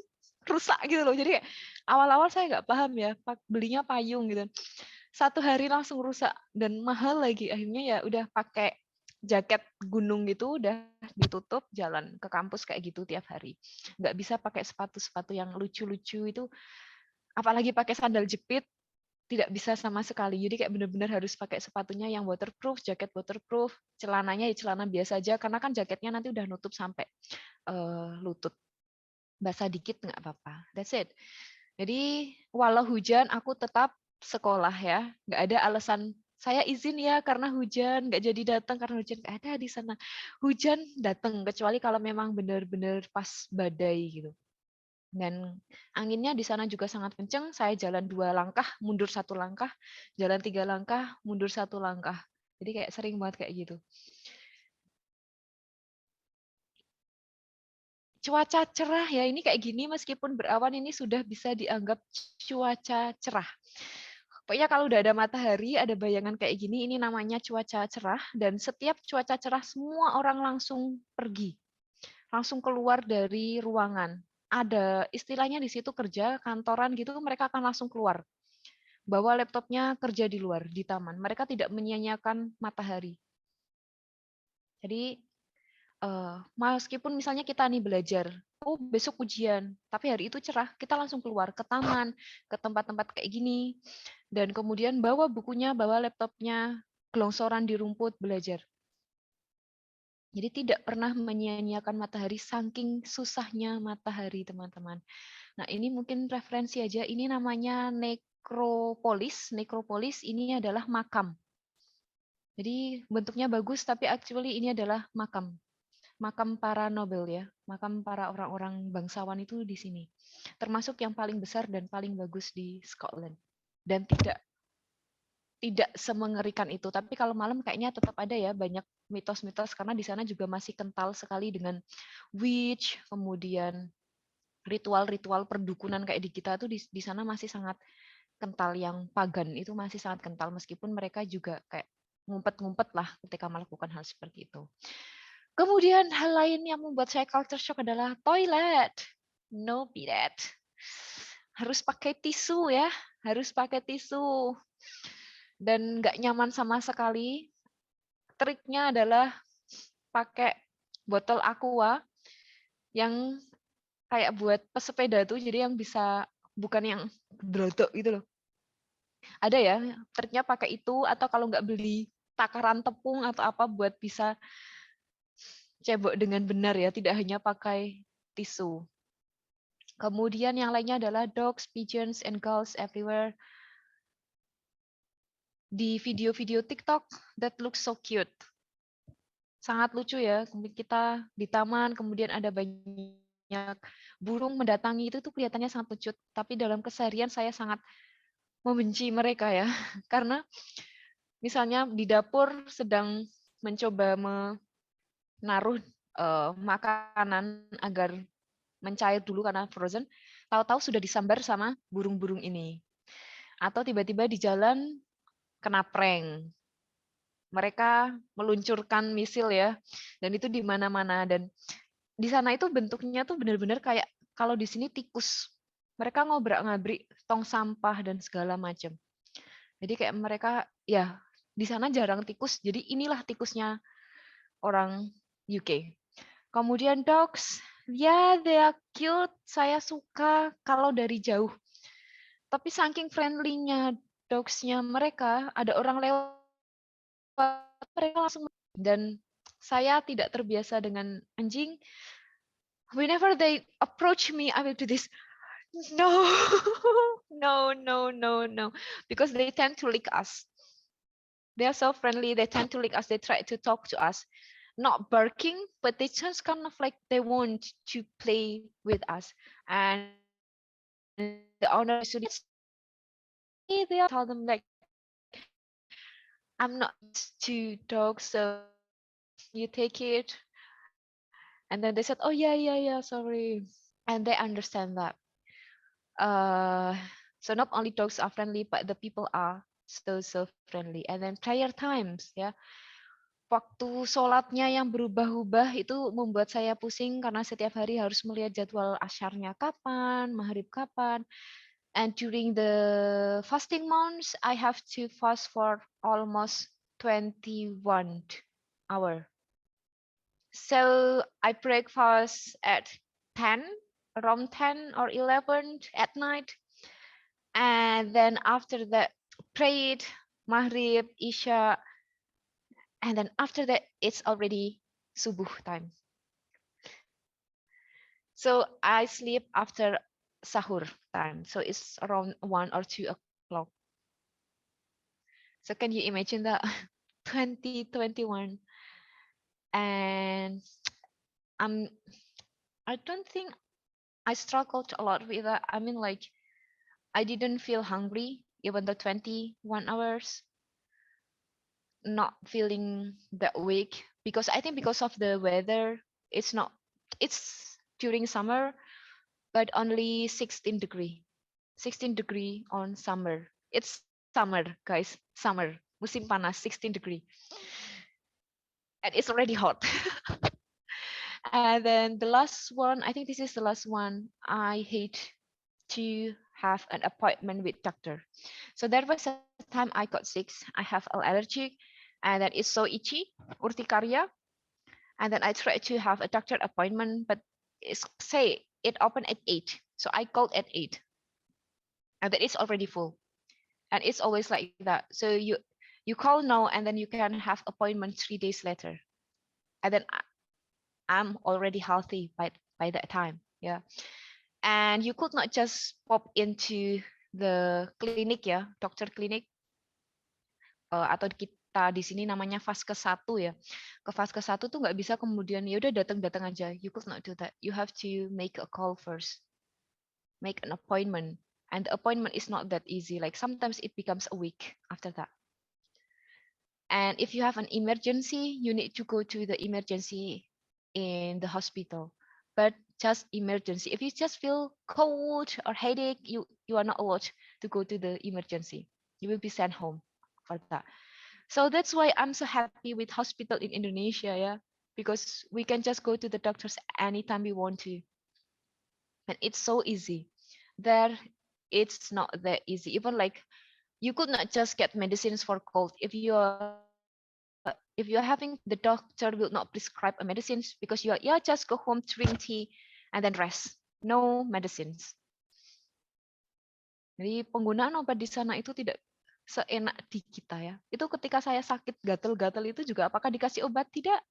A: rusak gitu loh. Jadi kayak awal-awal saya nggak paham ya, belinya payung gitu. 1 hari langsung rusak dan mahal lagi. Akhirnya ya udah pakai jaket gunung gitu, udah ditutup, jalan ke kampus kayak gitu tiap hari. Nggak bisa pakai sepatu-sepatu yang lucu-lucu itu, apalagi pakai sandal jepit, tidak bisa sama sekali. Jadi kayak benar-benar harus pakai sepatunya yang waterproof, jaket waterproof, celananya ya celana biasa aja, karena kan jaketnya nanti udah nutup sampai lutut. Basah dikit nggak apa-apa. That's it. Jadi walau hujan, aku tetap sekolah ya. Nggak ada alasan saya izin ya karena hujan, nggak jadi datang karena hujan. Nggak ada di sana. Hujan datang, kecuali kalau memang benar-benar pas badai gitu. Dan anginnya di sana juga sangat kencang. Saya jalan 2 langkah, mundur 1 langkah, jalan 3 langkah, mundur 1 langkah. Jadi kayak sering banget kayak gitu. Cuaca cerah ya, ini kayak gini meskipun berawan ini sudah bisa dianggap cuaca cerah. Pokoknya kalau udah ada matahari, ada bayangan kayak gini, ini namanya cuaca cerah. Dan setiap cuaca cerah, semua orang langsung pergi. Langsung keluar dari ruangan. Ada istilahnya di situ kerja, kantoran gitu, mereka akan langsung keluar. Bawa laptopnya kerja di luar, di taman. Mereka tidak menyia-nyiakan matahari. Jadi meskipun misalnya kita nih belajar, oh besok ujian, tapi hari itu cerah, kita langsung keluar ke taman, ke tempat-tempat kayak gini, dan kemudian bawa bukunya, bawa laptopnya, gelongsoran di rumput, belajar. Jadi tidak pernah menyia-nyiakan matahari, saking susahnya matahari, teman-teman. Nah, ini mungkin referensi aja, ini namanya nekropolis. Nekropolis ini adalah makam. Jadi bentuknya bagus, tapi actually ini adalah makam. Makam para nobel ya, makam para orang-orang bangsawan itu di sini. Termasuk yang paling besar dan paling bagus di Scotland. Dan tidak semengerikan itu, tapi kalau malam kayaknya tetap ada ya banyak mitos-mitos karena di sana juga masih kental sekali dengan witch, kemudian ritual-ritual perdukunan kayak di kita tuh di sana masih sangat kental, yang pagan itu masih sangat kental meskipun mereka juga kayak ngumpet-ngumpet lah ketika melakukan hal seperti itu. Kemudian hal lain yang membuat saya culture shock adalah toilet. No bidet. Harus pakai tisu ya, harus pakai tisu. Dan nggak nyaman sama sekali. Triknya adalah pakai botol aqua yang kayak buat pesepeda tuh, jadi yang bisa, bukan yang drodok gitu loh. Ada ya, triknya pakai itu, atau kalau nggak beli takaran tepung atau apa buat bisa cebok dengan benar ya, tidak hanya pakai tisu. Kemudian yang lainnya adalah dogs, pigeons, and gulls everywhere. Di video-video TikTok, that looks so cute. Sangat lucu ya, kita di taman, kemudian ada banyak burung mendatangi, itu tuh kelihatannya sangat lucu. Tapi dalam keseharian saya sangat membenci mereka ya, karena misalnya di dapur sedang mencoba menaruh makanan agar mencair dulu karena frozen, tahu-tahu sudah disambar sama burung-burung ini. Atau tiba-tiba di jalan kena prank. Mereka meluncurkan misil ya, dan itu di mana-mana. Dan di sana itu bentuknya tuh benar-benar kayak kalau di sini tikus. Mereka ngobrak-ngabrik tong sampah dan segala macam. Jadi kayak mereka, ya di sana jarang tikus, jadi inilah tikusnya orang UK. Kemudian dogs, ya they are cute, saya suka kalau dari jauh. Tapi saking friendly-nya dogs-nya mereka, ada orang lewat, mereka langsung, dan saya tidak terbiasa dengan anjing. Whenever they approach me, I will do this. No, no, because they tend to lick us. They are so friendly, they tend to lick us, they try to talk to us. Not barking, but they just kind of like they want to play with us. And the owner students, they tell them like, I'm not used to dogs, so you take it. And then they said, oh yeah, sorry. And they understand that. So not only dogs are friendly, but the people are so friendly. And then prayer times, yeah. waktu sholatnya yang berubah-ubah itu membuat saya pusing karena setiap hari harus melihat jadwal asyarnya kapan, maghrib kapan. And during the fasting months, I have to fast for almost 21 hours. So I breakfast at 10, around 10 or 11 at night. And then after that, prayed, maghrib, isha, and then after that, it's already subuh time. So I sleep after sahur time. So it's around 1 or 2 o'clock. So can you imagine that 2021? And I don't think I struggled a lot with that. I mean, like, I didn't feel hungry even the 21 hours. Not feeling that weak because I think because of the weather, it's during summer, but only 16 degree on summer. It's summer, guys, summer, musim panas, 16 degree. And it's already hot. And then the last one, I think this is the last one, I hate to have an appointment with doctor. So there was a time I got sick. I have an allergy, and then it's so itchy, urticaria. And then I tried to have a doctor appointment, but it's say it opened at 8. So I called at 8, and then it's already full. And it's always like that. So you call now, and then you can have appointment 3 days later. And then I'm already healthy by that time. Yeah. And you could not just pop into the clinic ya, dokter klinik, atau kita di sini namanya Vaskes 1 ya. Ke Vaskes 1 tuh nggak bisa kemudian ya udah datang aja. You could not do that. You have to make a call first, make an appointment, and the appointment is not that easy. Like sometimes it becomes a week after that. And if you have an emergency, you need to go to the emergency in the hospital. But just emergency. If you just feel cold or headache, you are not allowed to go to the emergency. You will be sent home for that. So that's why I'm so happy with hospital in Indonesia, yeah, because we can just go to the doctors anytime we want to. And it's so easy. There, it's not that easy. Even like you could not just get medicines for cold if you're having, the doctor will not prescribe a medicines because you are just go home, drink tea, and then rest. No medicines. Jadi penggunaan obat di sana itu tidak seenak di kita ya. Itu ketika saya sakit gatal-gatal itu juga apakah dikasih obat? Tidak.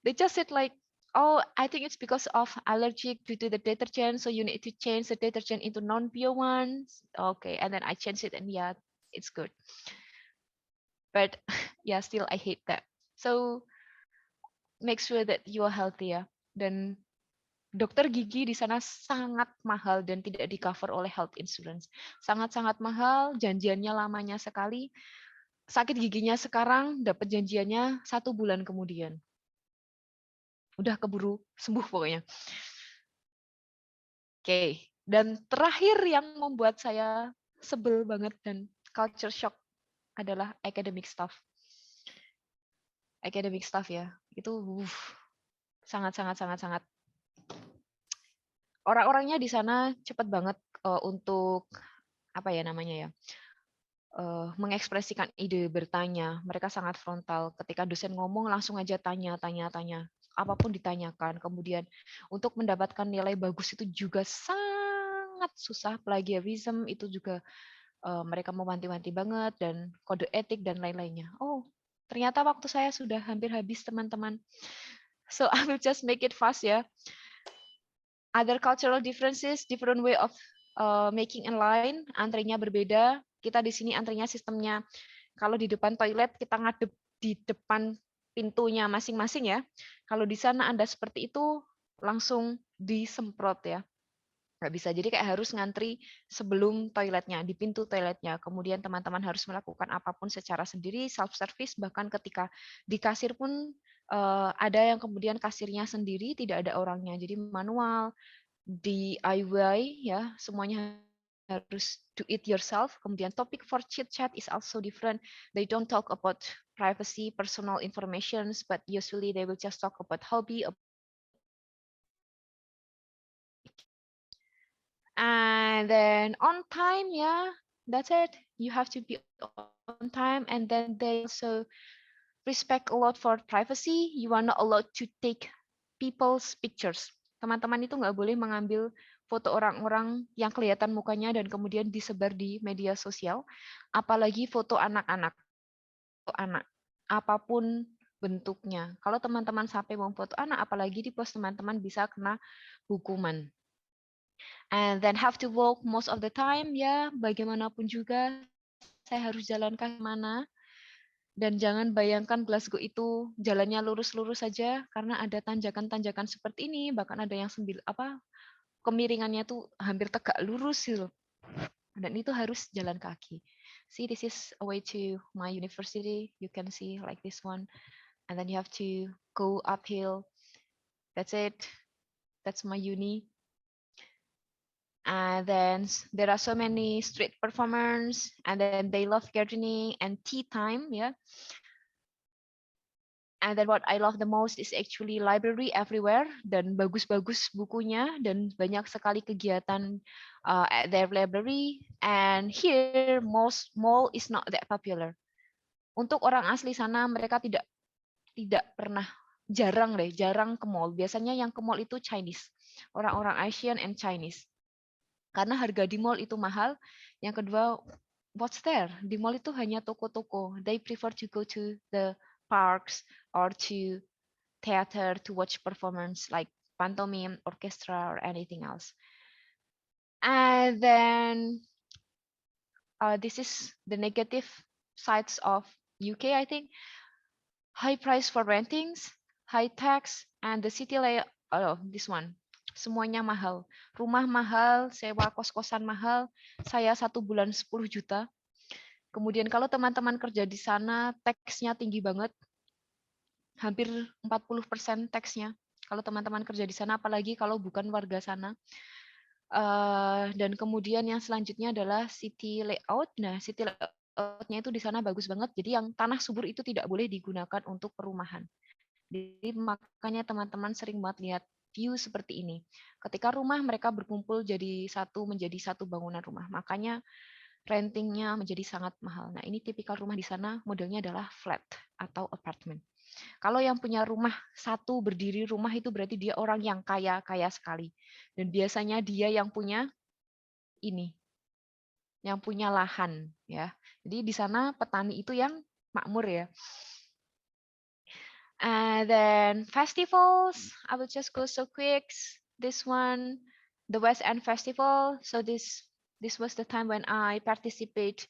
A: They just said like, oh, I think it's because of allergic due to the detergent, so you need to change the detergent into non-bio ones. Okay, and then I changed it, and yeah, it's good. But yeah, still I hate that. So make sure that you are healthy ya. Dan dokter gigi di sana sangat mahal dan tidak di cover oleh health insurance. Sangat-sangat mahal, janjiannya lamanya sekali. Sakit giginya sekarang, dapat janjiannya 1 bulan kemudian. Udah keburu sembuh pokoknya. Oke, dan terakhir yang membuat saya sebel banget dan culture shock adalah academic staff. Academic staff ya, itu sangat. Orang-orangnya di sana cepat banget untuk apa ya namanya ya, mengekspresikan ide, bertanya. Mereka sangat frontal. Ketika dosen ngomong langsung aja tanya. Apapun ditanyakan. Kemudian untuk mendapatkan nilai bagus itu juga sangat susah. Plagiarism itu juga mereka mewanti-wanti banget, dan kode etik dan lain-lainnya. Oh, ternyata waktu saya sudah hampir habis, teman-teman. So I will just make it fast ya. Other cultural differences, different way of making a line, antrinya berbeda. Kita di sini antrinya sistemnya, kalau di depan toilet kita ngadep di depan pintunya masing-masing ya. Kalau di sana Anda seperti itu, langsung disemprot ya. Nggak bisa, jadi kayak harus ngantri sebelum toiletnya, di pintu toiletnya. Kemudian teman-teman harus melakukan apapun secara sendiri, self-service, bahkan ketika di kasir pun ada yang kemudian kasirnya sendiri, tidak ada orangnya, jadi manual, DIY ya, semuanya harus do it yourself. Kemudian topik for chit chat is also different. They don't talk about privacy, personal informations, but usually they will just talk about hobby. And then on time, yeah, that's it. You have to be on time, and then they also respect a lot for privacy. You are not allowed to take people's pictures. Teman-teman itu nggak boleh mengambil foto orang-orang yang kelihatan mukanya dan kemudian disebar di media sosial, apalagi foto anak-anak, apapun bentuknya. Kalau teman-teman sampai memfoto anak, apalagi di post, teman-teman bisa kena hukuman. And then have to walk most of the time, ya, bagaimanapun juga saya harus jalan kaki mana. Dan jangan bayangkan Glasgow itu jalannya lurus-lurus saja, karena ada tanjakan-tanjakan seperti ini, bahkan ada yang kemiringannya tuh hampir tegak lurus gitu. Dan itu harus jalan kaki. See, this is a way to my university. You can see like this one. And then you have to go uphill. That's it. That's my uni. And then there are so many street performers, and then they love gardening and tea time, yeah. And then what I love the most is actually library everywhere, dan bagus-bagus bukunya, dan banyak sekali kegiatan at their library. And here mall is not that popular. Untuk orang asli sana, mereka tidak pernah, jarang ke mall. Biasanya yang ke mall itu Chinese, orang-orang Asian and Chinese. Karena harga di mall itu mahal. Yang kedua, what's there? Di mall itu hanya toko-toko. They prefer to go to the parks or to theater to watch performance like pantomime, orchestra, or anything else. And then this is the negative sides of UK, I think. High price for rentings, high tax, and the city layout. Oh, this one. Semuanya mahal. Rumah mahal, sewa kos-kosan mahal. Saya 1 bulan 10 juta. Kemudian kalau teman-teman kerja di sana, tax-nya tinggi banget. Hampir 40% tax-nya. Kalau teman-teman kerja di sana, apalagi kalau bukan warga sana. Dan kemudian yang selanjutnya adalah city layout. Nah, city layout-nya itu di sana bagus banget. Jadi yang tanah subur itu tidak boleh digunakan untuk perumahan. Jadi makanya teman-teman sering banget lihat view seperti ini. Ketika rumah mereka berkumpul menjadi satu bangunan rumah. Makanya rentingnya menjadi sangat mahal. Nah, ini tipikal rumah di sana, modelnya adalah flat atau apartemen. Kalau yang punya rumah satu berdiri rumah itu berarti dia orang yang kaya sekali. Dan biasanya dia yang punya ini, yang punya lahan, ya. Jadi di sana petani itu yang makmur, ya. And then festivals, I will just go so quick. This one, the West End Festival. So this was the time when I participate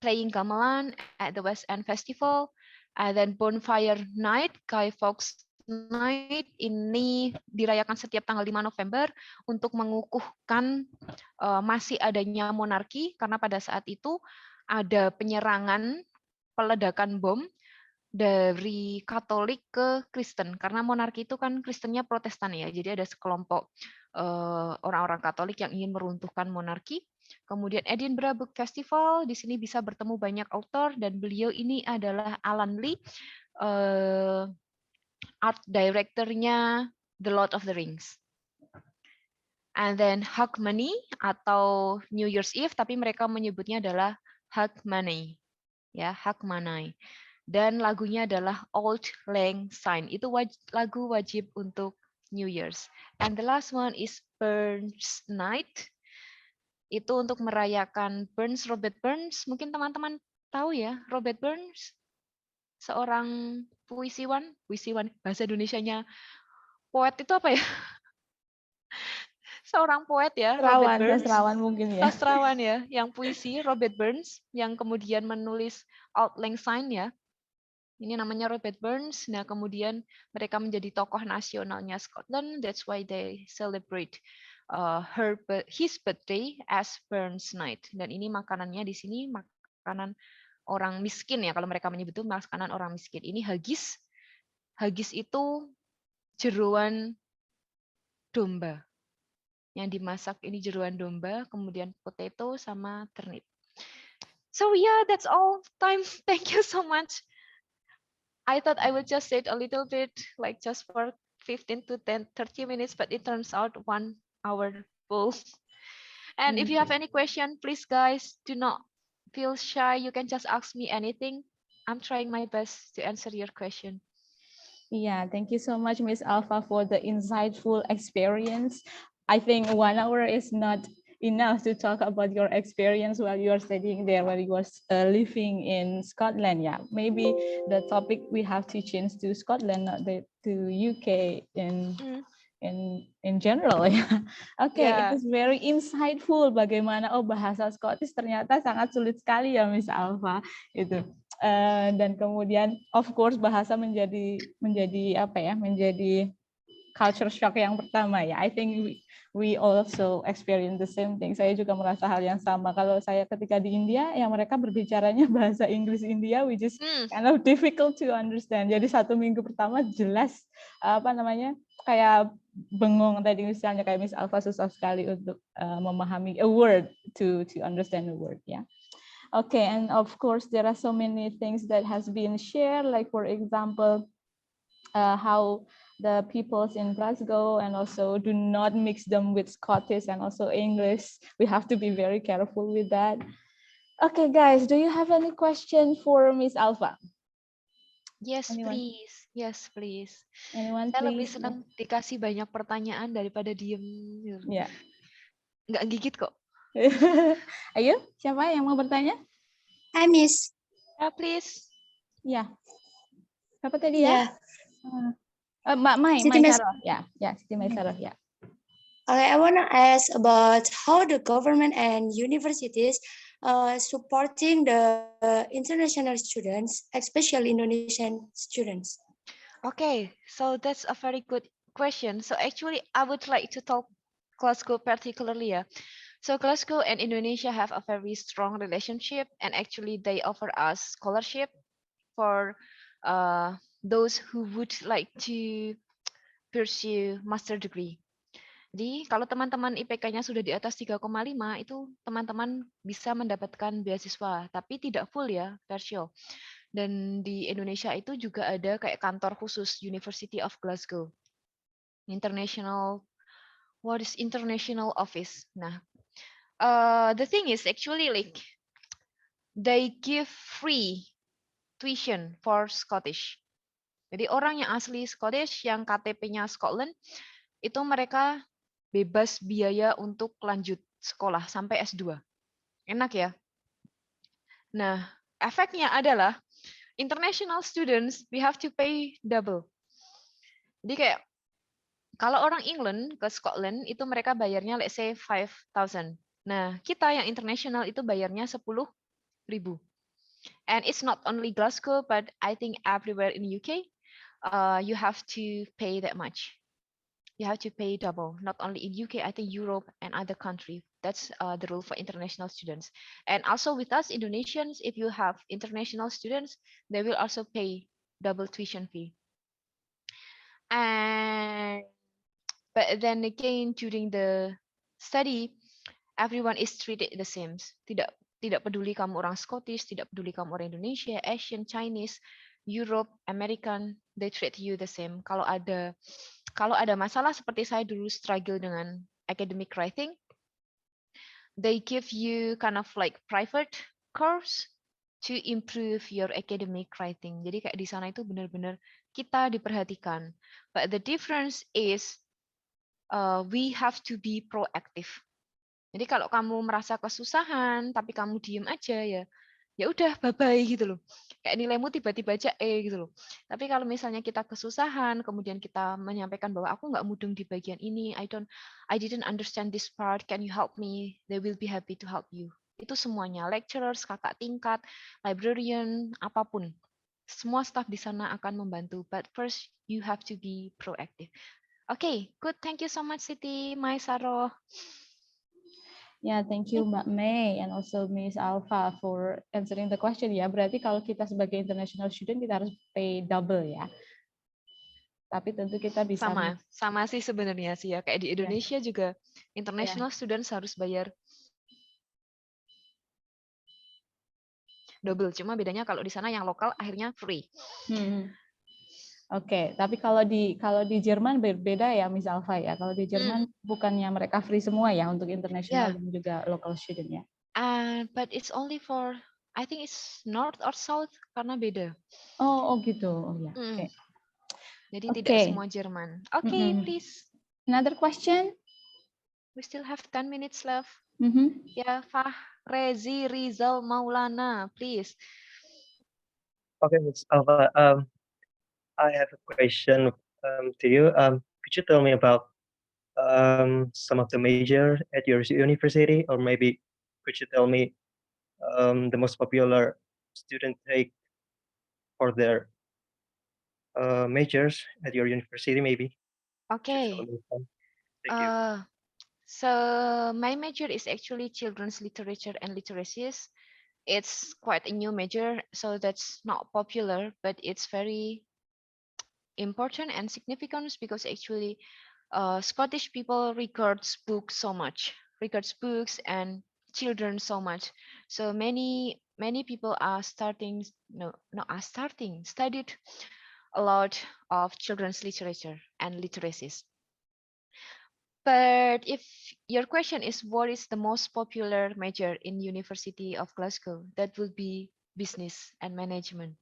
A: playing gamelan at the West End Festival. And then Bonfire Night, Guy Fawkes Night, ini dirayakan setiap tanggal 5 November untuk mengukuhkan masih adanya monarki, karena pada saat itu ada penyerangan, peledakan bom dari Katolik ke Kristen, karena monarki itu kan Kristennya Protestan, ya. Jadi ada sekelompok orang-orang Katolik yang ingin meruntuhkan monarki. Kemudian Edinburgh Book Festival, di sini bisa bertemu banyak author, dan beliau ini adalah Alan Lee, art directornya The Lord of the Rings. And then Hogmanay atau New Year's Eve, tapi mereka menyebutnya adalah Hogmanay, ya, Hogmanay. Dan lagunya adalah Auld Lang Syne. Itu lagu wajib untuk New Year's. And the last one is Burns Night. Itu untuk merayakan Robert Burns. Mungkin teman-teman tahu, ya, Robert Burns, seorang puisiwan, bahasa Indonesianya poet itu apa, ya? Seorang poet, ya, Robert Burns.
B: Sastrawan mungkin, ya.
A: Sastrawan, ya, yang puisi Robert Burns, yang kemudian menulis Auld Lang Syne, ya. Ini namanya Robert Burns. Nah, kemudian mereka menjadi tokoh nasionalnya Scotland. That's why they celebrate his birthday as Burns Night. Dan ini makanannya di sini makanan orang miskin, ya. Kalau mereka menyebut itu makanan orang miskin. Ini haggis. Haggis itu jeroan domba. Yang dimasak ini jeroan domba, kemudian potato sama turnip. So yeah, that's all time. Thank you so much. I thought I would just sit a little bit, like just for 15 to 30 minutes, but it turns out 1 hour full. And if you have any question, please guys, do not feel shy. You can just ask me anything. I'm trying my best to answer your question.
B: Yeah, thank you so much, Miss Alpha, for the insightful experience. I think 1 hour is not enough to talk about your experience while you are studying there, while you are living in Scotland. Yeah, maybe the topic we have to change to Scotland, not to UK in general ya. Oke, it is very insightful bagaimana bahasa Scottish ternyata sangat sulit sekali ya Miss Alpha itu. Dan kemudian of course bahasa menjadi apa ya? Menjadi culture shock yang pertama ya. I think we also experience the same thing. Saya juga merasa hal yang sama. Kalau saya ketika di India, yang mereka berbicaranya bahasa Inggris India, which is kind of difficult to understand. Jadi 1 minggu pertama jelas apa namanya kayak bengong tadi misalnya kayak Miss Alpha susah sekali untuk memahami a word to understand a word ya. Okay, and of course there are so many things that has been shared, like for example, how the peoples in Glasgow and also do not mix them with Scottish and also English. We have to be very careful with that. Okay, guys, do you have any question for Miss Alpha?
A: Yes, please. Yes, please.
B: Anyone,
A: Saya lebih
B: please?
A: senang dikasih banyak pertanyaan daripada diem.
B: Ya.
A: Nggak gigit kok.
B: Ayo, siapa yang mau bertanya?
G: Hi, Miss.
A: Please.
B: Ya. Siapa tadi ya? Mbak Mai Saroh. Ya, Siti Mai Saroh, ya.
G: Okay, I want to ask about how the government and universities supporting the international students, especially Indonesian students.
A: Okay, so that's a very good question. So actually, I would like to talk Glasgow particularly. So Glasgow and Indonesia have a very strong relationship, and actually they offer us scholarship for those who would like to pursue master degree. Jadi kalau teman-teman IPK-nya sudah di atas 3,5 itu teman-teman bisa mendapatkan beasiswa, tapi tidak full ya, partial. Dan di Indonesia itu juga ada kayak kantor khusus University of Glasgow. International office. Nah, the thing is actually like they give free tuition for Scottish. Jadi orang yang asli Scottish yang KTP-nya Scotland itu mereka bebas biaya untuk lanjut sekolah sampai S2. Enak ya? Nah, efeknya adalah international students we have to pay double. Jadi kayak kalau orang England ke Scotland itu mereka bayarnya let's say 5,000. Nah, kita yang international itu bayarnya 10.000. And it's not only Glasgow, but I think everywhere in UK, you have to pay that much. You have to pay double. Not only in UK, I think Europe and other countries. That's the rule for international students. And also with us Indonesians, if you have international students, they will also pay double tuition fee. But then again, during the study, everyone is treated the same. Tidak peduli kamu orang Scottish, tidak peduli kamu orang Indonesia, Asian, Chinese, Europe, American, they treat you the same. Kalau ada masalah seperti saya dulu struggle dengan academic writing, they give you kind of like private course to improve your academic writing. Jadi kayak di sana itu benar-benar kita diperhatikan. But the difference is we have to be proactive. Jadi kalau kamu merasa kesusahan tapi kamu diem aja ya udah bye-bye gitu loh. Kayak nilaimu tiba-tiba aja gitu loh. Tapi kalau misalnya kita kesusahan kemudian kita menyampaikan bahwa aku nggak mudeng di bagian ini, I didn't understand this part, can you help me? They will be happy to help you. Itu semuanya, lecturers, kakak tingkat, librarian, apapun. Semua staff di sana akan membantu. But first you have to be proactive. Okay, good. Thank you so much Siti, Mai Saroh.
B: Ya, thank you Mbak May and also Miss Alpha for answering the question ya. Berarti kalau kita sebagai international student kita harus pay double ya. Tapi tentu kita bisa
A: sama sih sebenarnya sih ya. Kayak di Indonesia juga international students harus bayar double. Cuma bedanya kalau di sana yang lokal akhirnya free.
B: Oke, tapi kalau di Jerman berbeda ya, Miss Alfa ya. Kalau di Jerman bukannya mereka free semua ya untuk internasional dan juga local student ya.
A: But it's only for, I think it's north or south karena beda.
B: Oh gitu. Oh ya. Oke.
A: Jadi tidak semua Jerman. Okay, please.
B: Another question.
A: We still have 10 minutes left. Ya, Fahrezi Rizal Maulana, please.
K: Okay, Ms. Alva. I have a question to you. Could you tell me about some of the major at your university, or maybe could you tell me the most popular student take for their majors at your university, maybe?
A: Okay.
K: Thank you.
A: So my major is actually children's literature and literacies. It's quite a new major, so that's not popular, but it's very important and significant because actually Scottish people regards books so much, regards books and children so much. So many people are studied a lot of children's literature and literacies. But if your question is what is the most popular major in University of Glasgow, that would be business and management,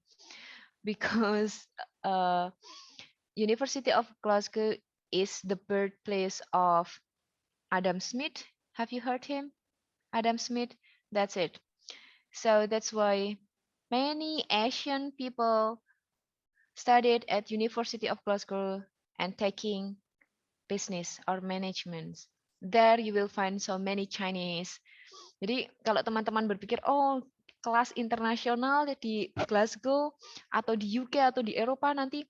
A: because University of Glasgow is the birthplace of Adam Smith. Have you heard him? Adam Smith, that's it. So that's why many Asian people studied at University of Glasgow and taking business or management. There you will find so many Chinese. Jadi kalau teman-teman berpikir, oh kelas internasional di Glasgow atau di UK atau di Eropa, nanti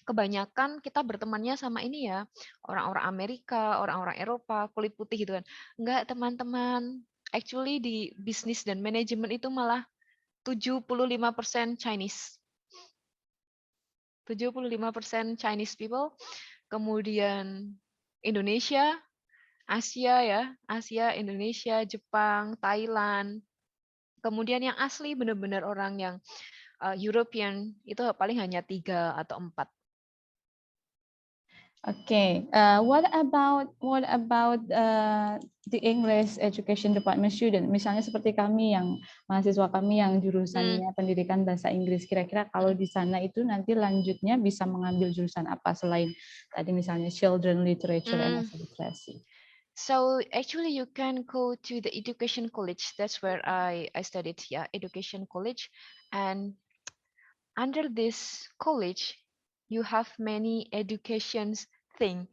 A: kebanyakan kita bertemannya sama ini ya, orang-orang Amerika, orang-orang Eropa, kulit putih gitu kan. Enggak teman-teman, actually di bisnis dan manajemen itu malah 75% Chinese. 75% Chinese people. Kemudian Indonesia, Asia ya, Asia, Indonesia, Jepang, Thailand. Kemudian yang asli benar-benar orang yang European itu paling hanya 3 atau 4.
B: Okay, what about the English Education Department student? Misalnya seperti kami yang mahasiswa kami yang jurusannya pendidikan bahasa Inggris, kira-kira kalau di sana itu nanti lanjutnya bisa mengambil jurusan apa selain tadi misalnya children literature and literacy?
A: So actually you can go to the education college. That's where I studied, yeah, education college. And under this college, you have many educations thing,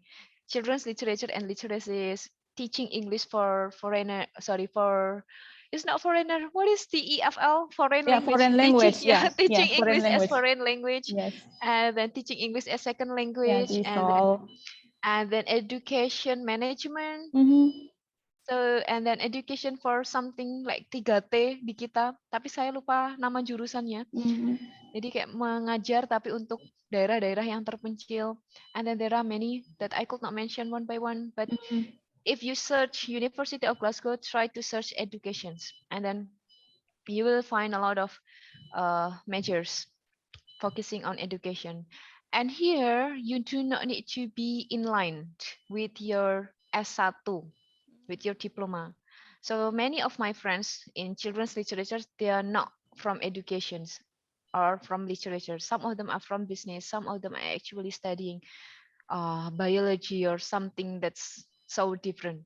A: children's literature and literacies, teaching English for foreigner. Sorry, for it's not foreigner. What is TEFL? Foreign language.
B: Foreign language.
A: Teaching English
B: language.
A: as foreign language, and then teaching English as second language, and then education management. So and then education for something like 3T di kita, tapi saya lupa nama jurusannya. Jadi kayak mengajar tapi untuk daerah-daerah yang terpencil. And then there are many that I could not mention one by one, but if you search University of Glasgow, try to search educations, and then you will find a lot of majors focusing on education. And here you do not need to be in line with your S1, with your diploma. So many of my friends in children's literature, they are not from educations or from literature. Some of them are from business. Some of them are actually studying biology or something that's so different.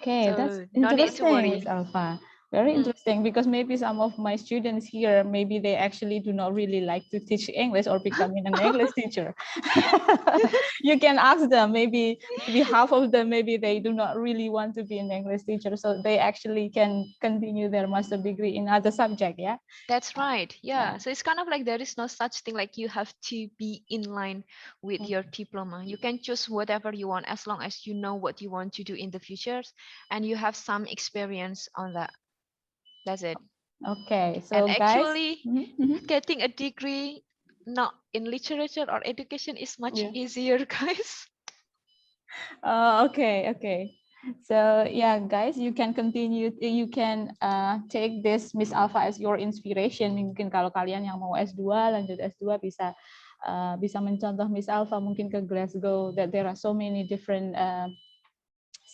B: Okay,
A: so
B: that's
A: no need to worry.
B: interesting, Ms. Alpha. Very interesting, because maybe some of my students here, maybe they actually do not really like to teach English or becoming an English teacher. You can ask them, maybe half of them, maybe they do not really want to be an English teacher, so they actually can continue their master degree in other subject, yeah?
A: That's right, yeah. So it's kind of like there is no such thing like you have to be in line with your diploma. You can choose whatever you want as long as you know what you want to do in the future and you have some experience on that. That's it.
B: Okay, so
A: and
B: guys,
A: actually getting a degree not in literature or education is much easier, guys.
B: Okay. So yeah, guys, you can continue. You can take this Miss Alpha as your inspiration. Mungkin kalau kalian yang mau S2 lanjut S2 bisa mencontoh Miss Alpha mungkin ke Glasgow. That there are so many different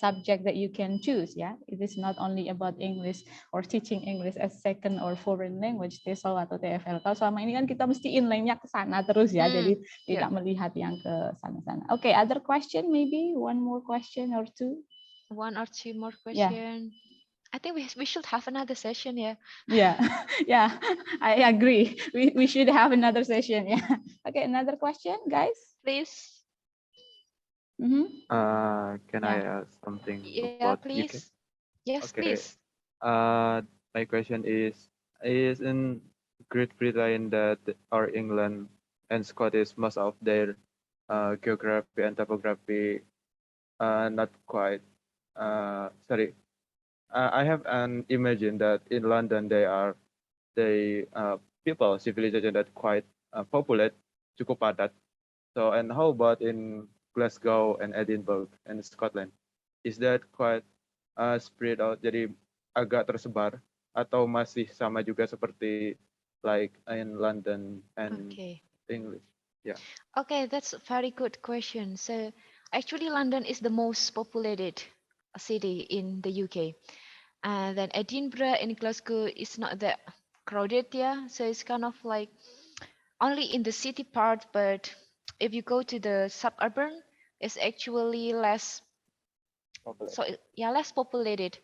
B: subject that you can choose. Yeah, it is not only about English or teaching English as second or foreign language TESOL atau TFL. Kalau selama ini kan kita mesti inline-nya ke sana terus ya, jadi tidak melihat yang ke sana-sana. Okay, other question, maybe one more question or two.
A: One or two more question. I think we should have another session, yeah.
B: Yeah, yeah, I agree. We should have another session, yeah. Okay, another question, guys.
A: Please.
F: Can I ask something
A: Yeah,
F: about UK?
A: please. Yes,
F: Okay.
A: please.
F: My question is in Great Britain that or England and Scottish most of their geography and topography not quite sorry. I have an imagine that in London people civilization that quite populate, cukup padat. So and how about in Glasgow and Edinburgh and Scotland? Is that quite spread out jadi agak tersebar atau masih sama juga seperti like in London and English? Yeah.
A: Okay, that's a very good question. So actually London is the most populated city in the UK. And then Edinburgh and Glasgow is not that crowded, yeah. So it's kind of like only in the city part, but if you go to the suburban, it's actually less. So yeah, less populated.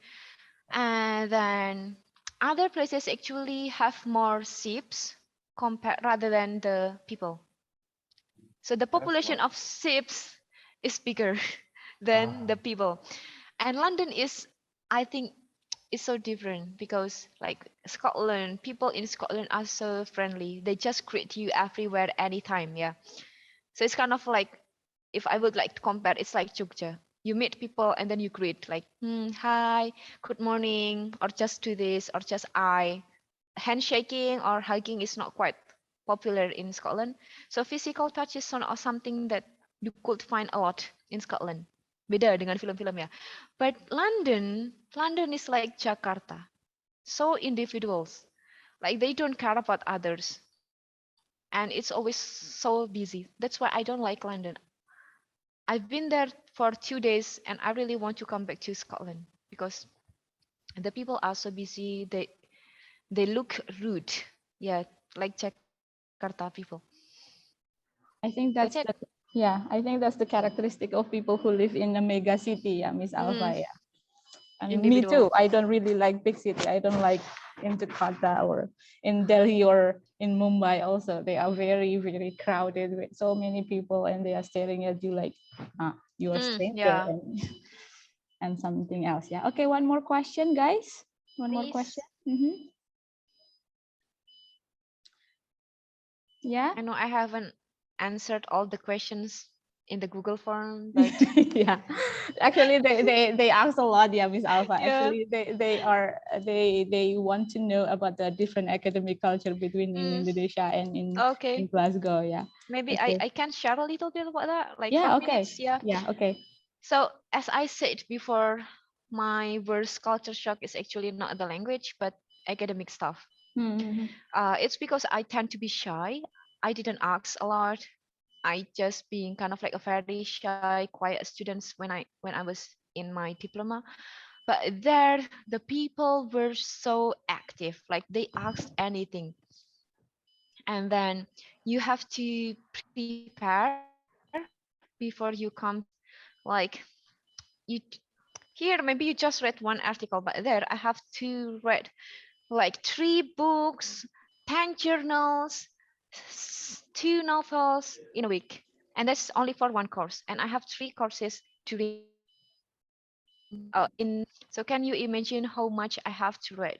A: And then other places actually have more sheeps compared rather than the people. So the population of sheeps is bigger than the people. And London is, I think, is so different because like Scotland, people in Scotland are so friendly. They just greet you everywhere, anytime. Yeah. So it's kind of like, if I would like to compare, it's like Jogja. You meet people and then you greet like, hi, good morning, or just do this, or just I. Handshaking or hugging is not quite popular in Scotland. So physical touch is something that you could find a lot in Scotland. Beda dengan film-film ya. But London is like Jakarta. So individuals. Like they don't care about others. And it's always so busy. That's why I don't like London. I've been there for 2 days and I really want to come back to Scotland because the people are so busy. They look rude. Yeah, like Jakarta people.
B: I think that's the, I think that's the characteristic of people who live in a mega city, yeah, Miss Alpha, yeah. And me too. I don't really like big city. I don't like in Jakarta or in Delhi or in Mumbai also. They are very, very crowded with so many people and they are staring at you like you are stranger and something else. Yeah. Okay, one more question, guys. One more question. Yeah.
A: I know I haven't answered all the questions in the Google form, but
B: yeah, actually they ask a lot, yeah, Miss Alpha. Actually, they want to know about the different academic culture between in Indonesia and in Glasgow. Yeah,
A: maybe I can share a little bit about that, like 5
B: yeah,
A: minutes. Yeah,
B: okay.
A: So as I said before, my worst culture shock is actually not the language, but academic stuff. It's because I tend to be shy. I didn't ask a lot. I just being kind of like a very shy, quiet student when I was in my diploma. But there, the people were so active, like they asked anything. And then you have to prepare before you come. Like you here, maybe you just read one article, but there I have to read like 3 books, 10 journals, 2 novels in a week, and that's only for one course. And I have 3 courses during so can you imagine how much I have to read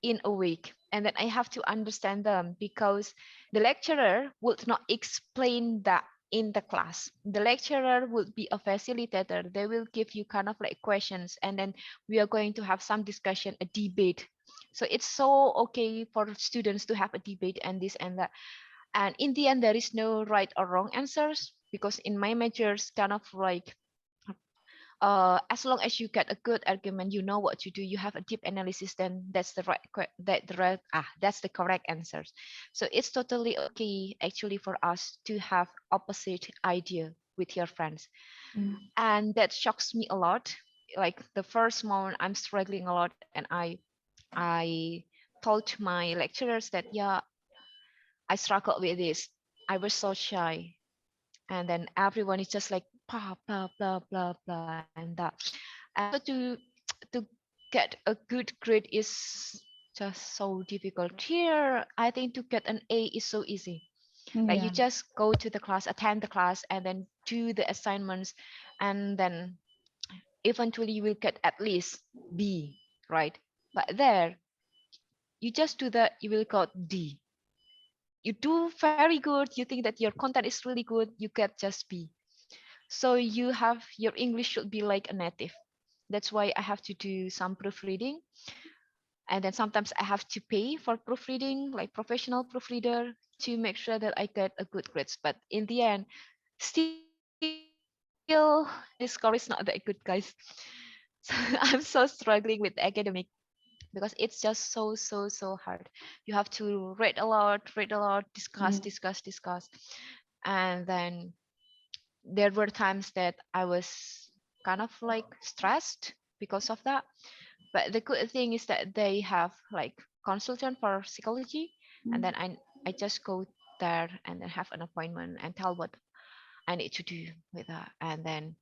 A: in a week? And then I have to understand them because the lecturer would not explain that in the class. The lecturer would be a facilitator. They will give you kind of like questions, and then we are going to have some discussion, a debate. So it's so okay for students to have a debate and this and that. And in the end, there is no right or wrong answers because in my major, it's kind of like as long as you get a good argument, you know what to do, you have a deep analysis, then that's the that's the correct answers. So it's totally okay actually for us to have opposite idea with your friends. And that shocks me a lot. Like the first moment I'm struggling a lot, and I told my lecturers that, yeah, I struggled with this. I was so shy. And then everyone is just like blah blah blah blah blah and that. And so to get a good grade is just so difficult. Here, I think to get an A is so easy. Like you just go to the class, attend the class, and then do the assignments, and then eventually you will get at least B, right? But there, you just do that, you will got D. You do very good, you think that your content is really good, you get just B. So you have, your English should be like a native. That's why I have to do some proofreading. And then sometimes I have to pay for proofreading, like professional proofreader, to make sure that I get a good grades. But in the end, still, this score is not that good, guys. So I'm so struggling with academic because it's just so hard. You have to read a lot, discuss. And then there were times that I was kind of like stressed because of that. But the good thing is that they have like consultant for psychology, and then I just go there and then have an appointment and tell what I need to do with that. And then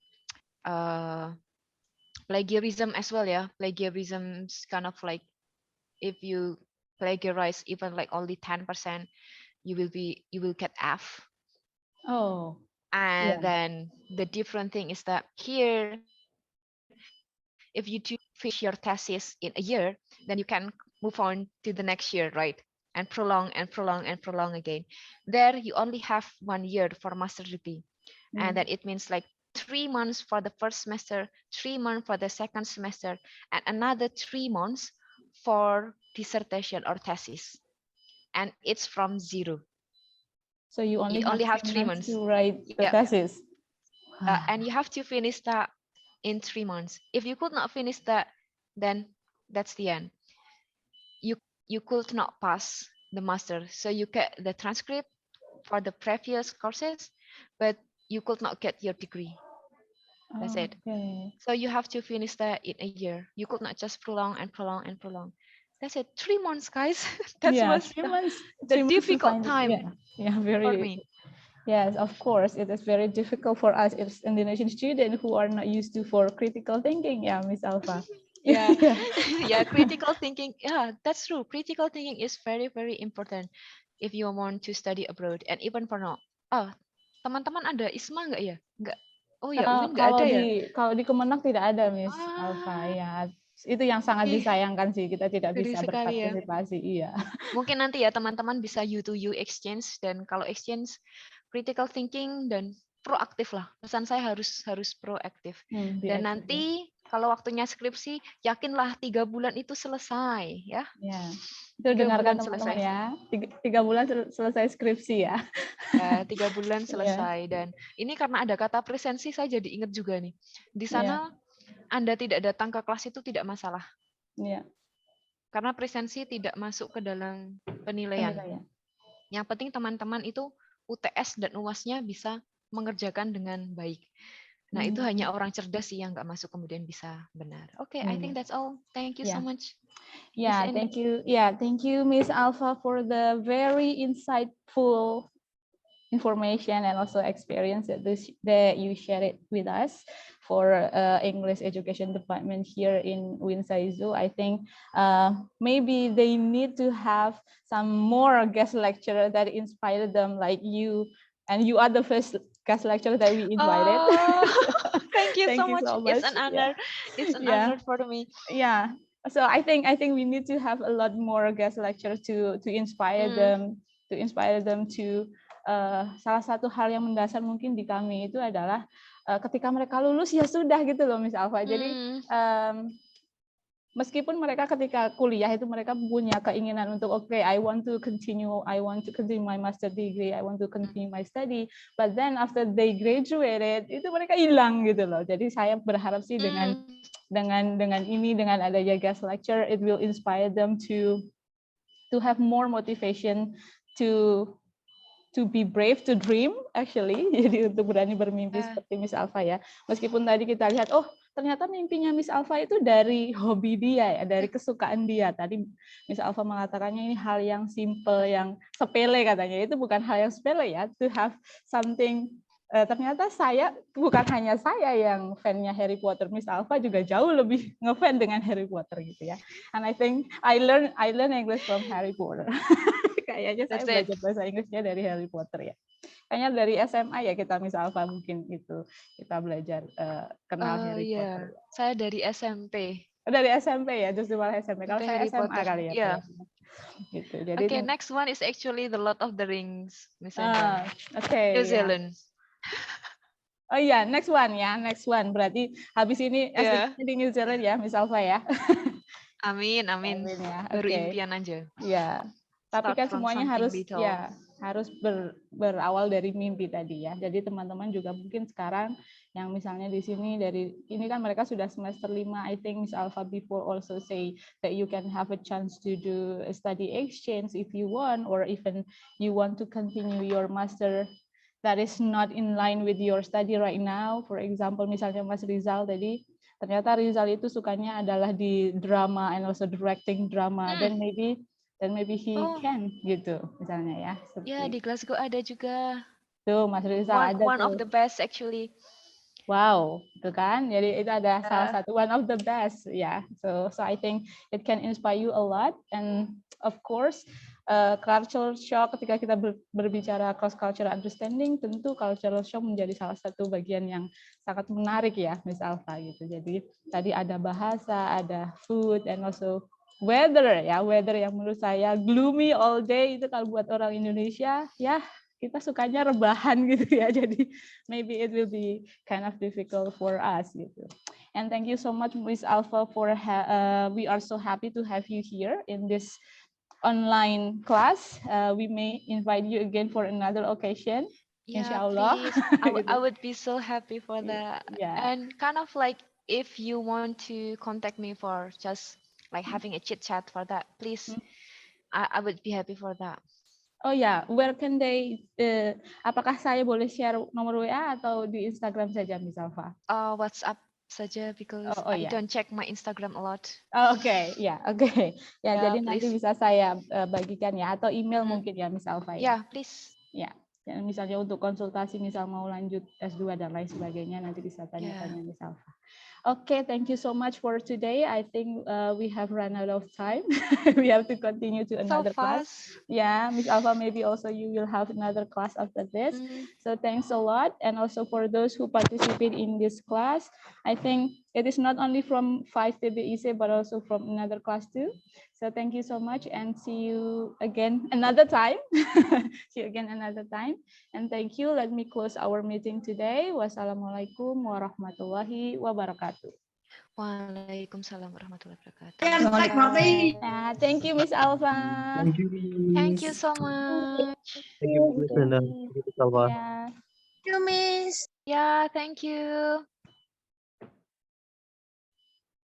A: plagiarism as well, yeah. Plagiarism's kind of like, if you plagiarize even like only 10%, you will get F.
B: Oh.
A: And then the different thing is that here, if you do finish your thesis in a year, then you can move on to the next year, right? And prolong again. There you only have 1 year for master degree. And then it means like 3 months for the first semester, 3 months for the second semester, and another 3 months for dissertation or thesis. And it's from zero.
B: So you only
A: have 3 months
B: to write the thesis.
A: And you have to finish that in 3 months. If you could not finish that, then that's the end. You could not pass the master. So you get the transcript for the previous courses, but you could not get your degree. That's it. So you have to finish that in a year. You could not just prolong. That's it. 3 months, guys. That was
B: 3 months.
A: the difficult time
B: very
A: for me.
B: Yes, of course, it is very difficult for us as Indonesian students who are not used to for critical thinking. Yeah, Miss Alpha.
A: Yeah, critical thinking. Yeah, that's true. Critical thinking is very important if you want to study abroad, and even for now. Oh, teman-teman ada ISMA nggak ya? Nggak. Oh ya, UIN nggak ada ya?
B: Kalau di Kemenak tidak ada, Miss Alpha. Ya, itu yang sangat disayangkan sih, kita tidak bisa berpartisipasi. Iya. Mungkin
A: nanti ya teman-teman bisa U to U exchange, dan kalau exchange critical thinking dan proaktif lah. Pesan saya harus proaktif. Dan nanti kalau waktunya skripsi, yakinlah 3 bulan itu selesai ya.
B: Ya. Itu dengarkan teman-teman ya. 3 bulan selesai skripsi ya.
A: Ya, 3 bulan selesai. Dan ini karena ada kata presensi, saya jadi ingat juga nih. Di sana Anda tidak datang ke kelas itu tidak masalah.
B: Iya.
A: Karena presensi tidak masuk ke dalam penilaian. Yang penting teman-teman itu UTS dan UAS-nya bisa mengerjakan dengan baik. Nah, itu hanya orang cerdas sih yang nggak masuk kemudian bisa benar. Okay, I think that's all. Thank you so much.
B: Yeah, thank you. Yeah, thank you, Miss Alpha, for the very insightful information and also experience that you shared with us for English Education Department here in UIN Saizu. I think maybe they need to have some more guest lecturer that inspire them like you, and you are the first guest lecturer that we invited.
A: Thank you so much. It's an honor. It's an honor for me.
B: Yeah. So I think we need to have a lot more guest lecturer to inspire them, to salah satu hal yang mendasar mungkin di kami itu adalah ketika mereka lulus ya sudah gitu loh, Miss Alpha. Jadi meskipun mereka ketika kuliah itu mereka punya keinginan untuk I want to continue my master degree, I want to continue my study, but then after they graduated itu mereka hilang gitu loh. Jadi saya berharap sih dengan adanya guest lecture, it will inspire them to have more motivation to be brave, to dream actually. Jadi untuk berani bermimpi seperti Miss Alfa ya. Meskipun tadi kita lihat, oh ternyata mimpinya Miss Alfa itu dari hobi dia ya, dari kesukaan dia. Tadi Miss Alfa mengatakannya ini hal yang simple, yang sepele katanya. Itu bukan hal yang sepele ya, to have something. Ternyata bukan hanya saya yang fan-nya Harry Potter, Miss Alfa juga jauh lebih ngefan dengan Harry Potter gitu ya. And I think I learn English from Harry Potter. Kayaknya saya belajar bahasa Inggrisnya dari Harry Potter ya. Kayaknya dari SMA ya kita Miss Alfa mungkin itu kita belajar kenal Harry Potter.
A: Saya dari SMP.
B: Dari SMP ya, justru malah SMP. Kalau saya SMA Potter kali ya.
A: Yeah.
B: Gitu. Jadi
A: next one is actually the Lord of the Rings,
B: misalnya.
A: New Zealand.
B: Oh iya, next one. Berarti habis ini di New Zealand ya, Miss Alfa ya.
A: Amin.
B: Ya.
A: Baru impian aja.
B: Ya. Tapi kan semuanya harus berawal dari mimpi tadi ya. Jadi teman-teman juga mungkin sekarang yang misalnya di sini ini kan mereka sudah semester 5. I think Miss Alfa before also say that you can have a chance to do a study exchange if you want, or even you want to continue your master that is not in line with your study right now. For example, misalnya Mas Rizal tadi, ternyata Rizal itu sukanya adalah di drama and also directing drama. Then maybe he can gitu misalnya ya.
A: Ya, di Glasgow ada juga.
B: Tuh Mas Rizal ada
A: one of the best actually.
B: Wow, itu kan. Jadi itu ada salah satu one of the best ya. So I think it can inspire you a lot, and of course cultural shock, ketika kita berbicara cross cultural understanding, tentu cultural shock menjadi salah satu bagian yang sangat menarik ya Miss Alfa gitu. Jadi tadi ada bahasa, ada food, and also weather yang menurut saya gloomy all day itu kalau buat orang Indonesia ya kita sukanya rebahan gitu ya, jadi maybe it will be kind of difficult for us gitu. And thank you so much Miss Alfa for we are so happy to have you here in this online class. We may invite you again for another occasion. Inshallah.
A: I would be so happy for that.
B: Yeah.
A: And kind of like if you want to contact me for just like having a chit chat for that, please, I would be happy for that.
B: Oh ya, where can they? Apakah saya boleh share nomor WA atau di Instagram saja, Miss Alfa?
A: WhatsApp saja because I don't check my Instagram a lot.
B: Oke. Ya, jadi
A: please.
B: nanti bisa saya bagikan ya, atau email mungkin ya, Miss Alfa ya.
A: Please.
B: Ya. Dan misalnya untuk konsultasi, misal mau lanjut S2 dan lain sebagainya, nanti bisa tanya-tanya Miss Alfa. Okay, thank you so much for today. I think we have run out of time. We have to continue to another class. Yeah, Miss Alfa, maybe also you will have another class after this. So thanks a lot. And also for those who participate in this class, I think it is not only from 5 TBIC, but also from another class too. So thank you so much and see you again another time. And thank you. Let me close our meeting today. Wassalamualaikum warahmatullahi wabarakatuh.
A: Waalaikumsalam warahmatullahi wabarakatuh.
B: Thank you, Miss Alfa.
A: Thank you so much.
K: Thank you, Miss Brenda. Thank you, Miss Alfa.
G: Thank you, Miss.
A: Yeah, thank you.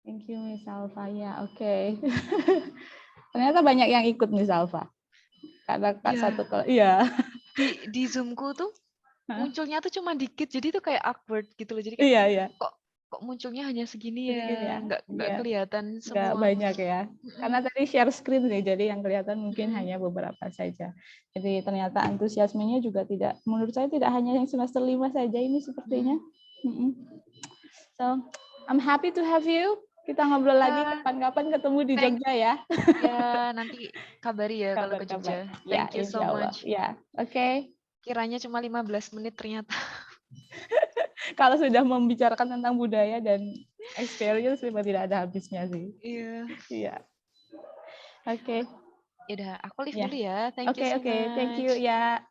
B: Thank you, Miss Alfa. Ya, oke. Ternyata banyak yang ikut Miss Alfa. Karena satu
A: di Zoom-ku tuh munculnya tuh cuma dikit, jadi tuh kayak awkward gitu loh. Jadi kok munculnya hanya segini ya, nggak kelihatan semua.
B: Nggak banyak ya. Karena tadi share screen nih, jadi yang kelihatan mungkin hanya beberapa saja. Jadi ternyata antusiasmenya juga menurut saya tidak hanya yang semester 5 saja ini sepertinya. So, I'm happy to have you. Kita ngobrol lagi kapan-kapan ketemu di Jogja ya.
A: Ya, nanti kabari ya kalau ke Jogja. Thank you so much.
B: Ya, oke.
A: Kiranya cuma 15 menit ternyata.
B: Kalau sudah membicarakan tentang budaya dan experience memang tidak ada habisnya sih. Iya. Oke.
A: Ya udah, aku leave dulu ya. Thank you so much.
B: Thank you ya.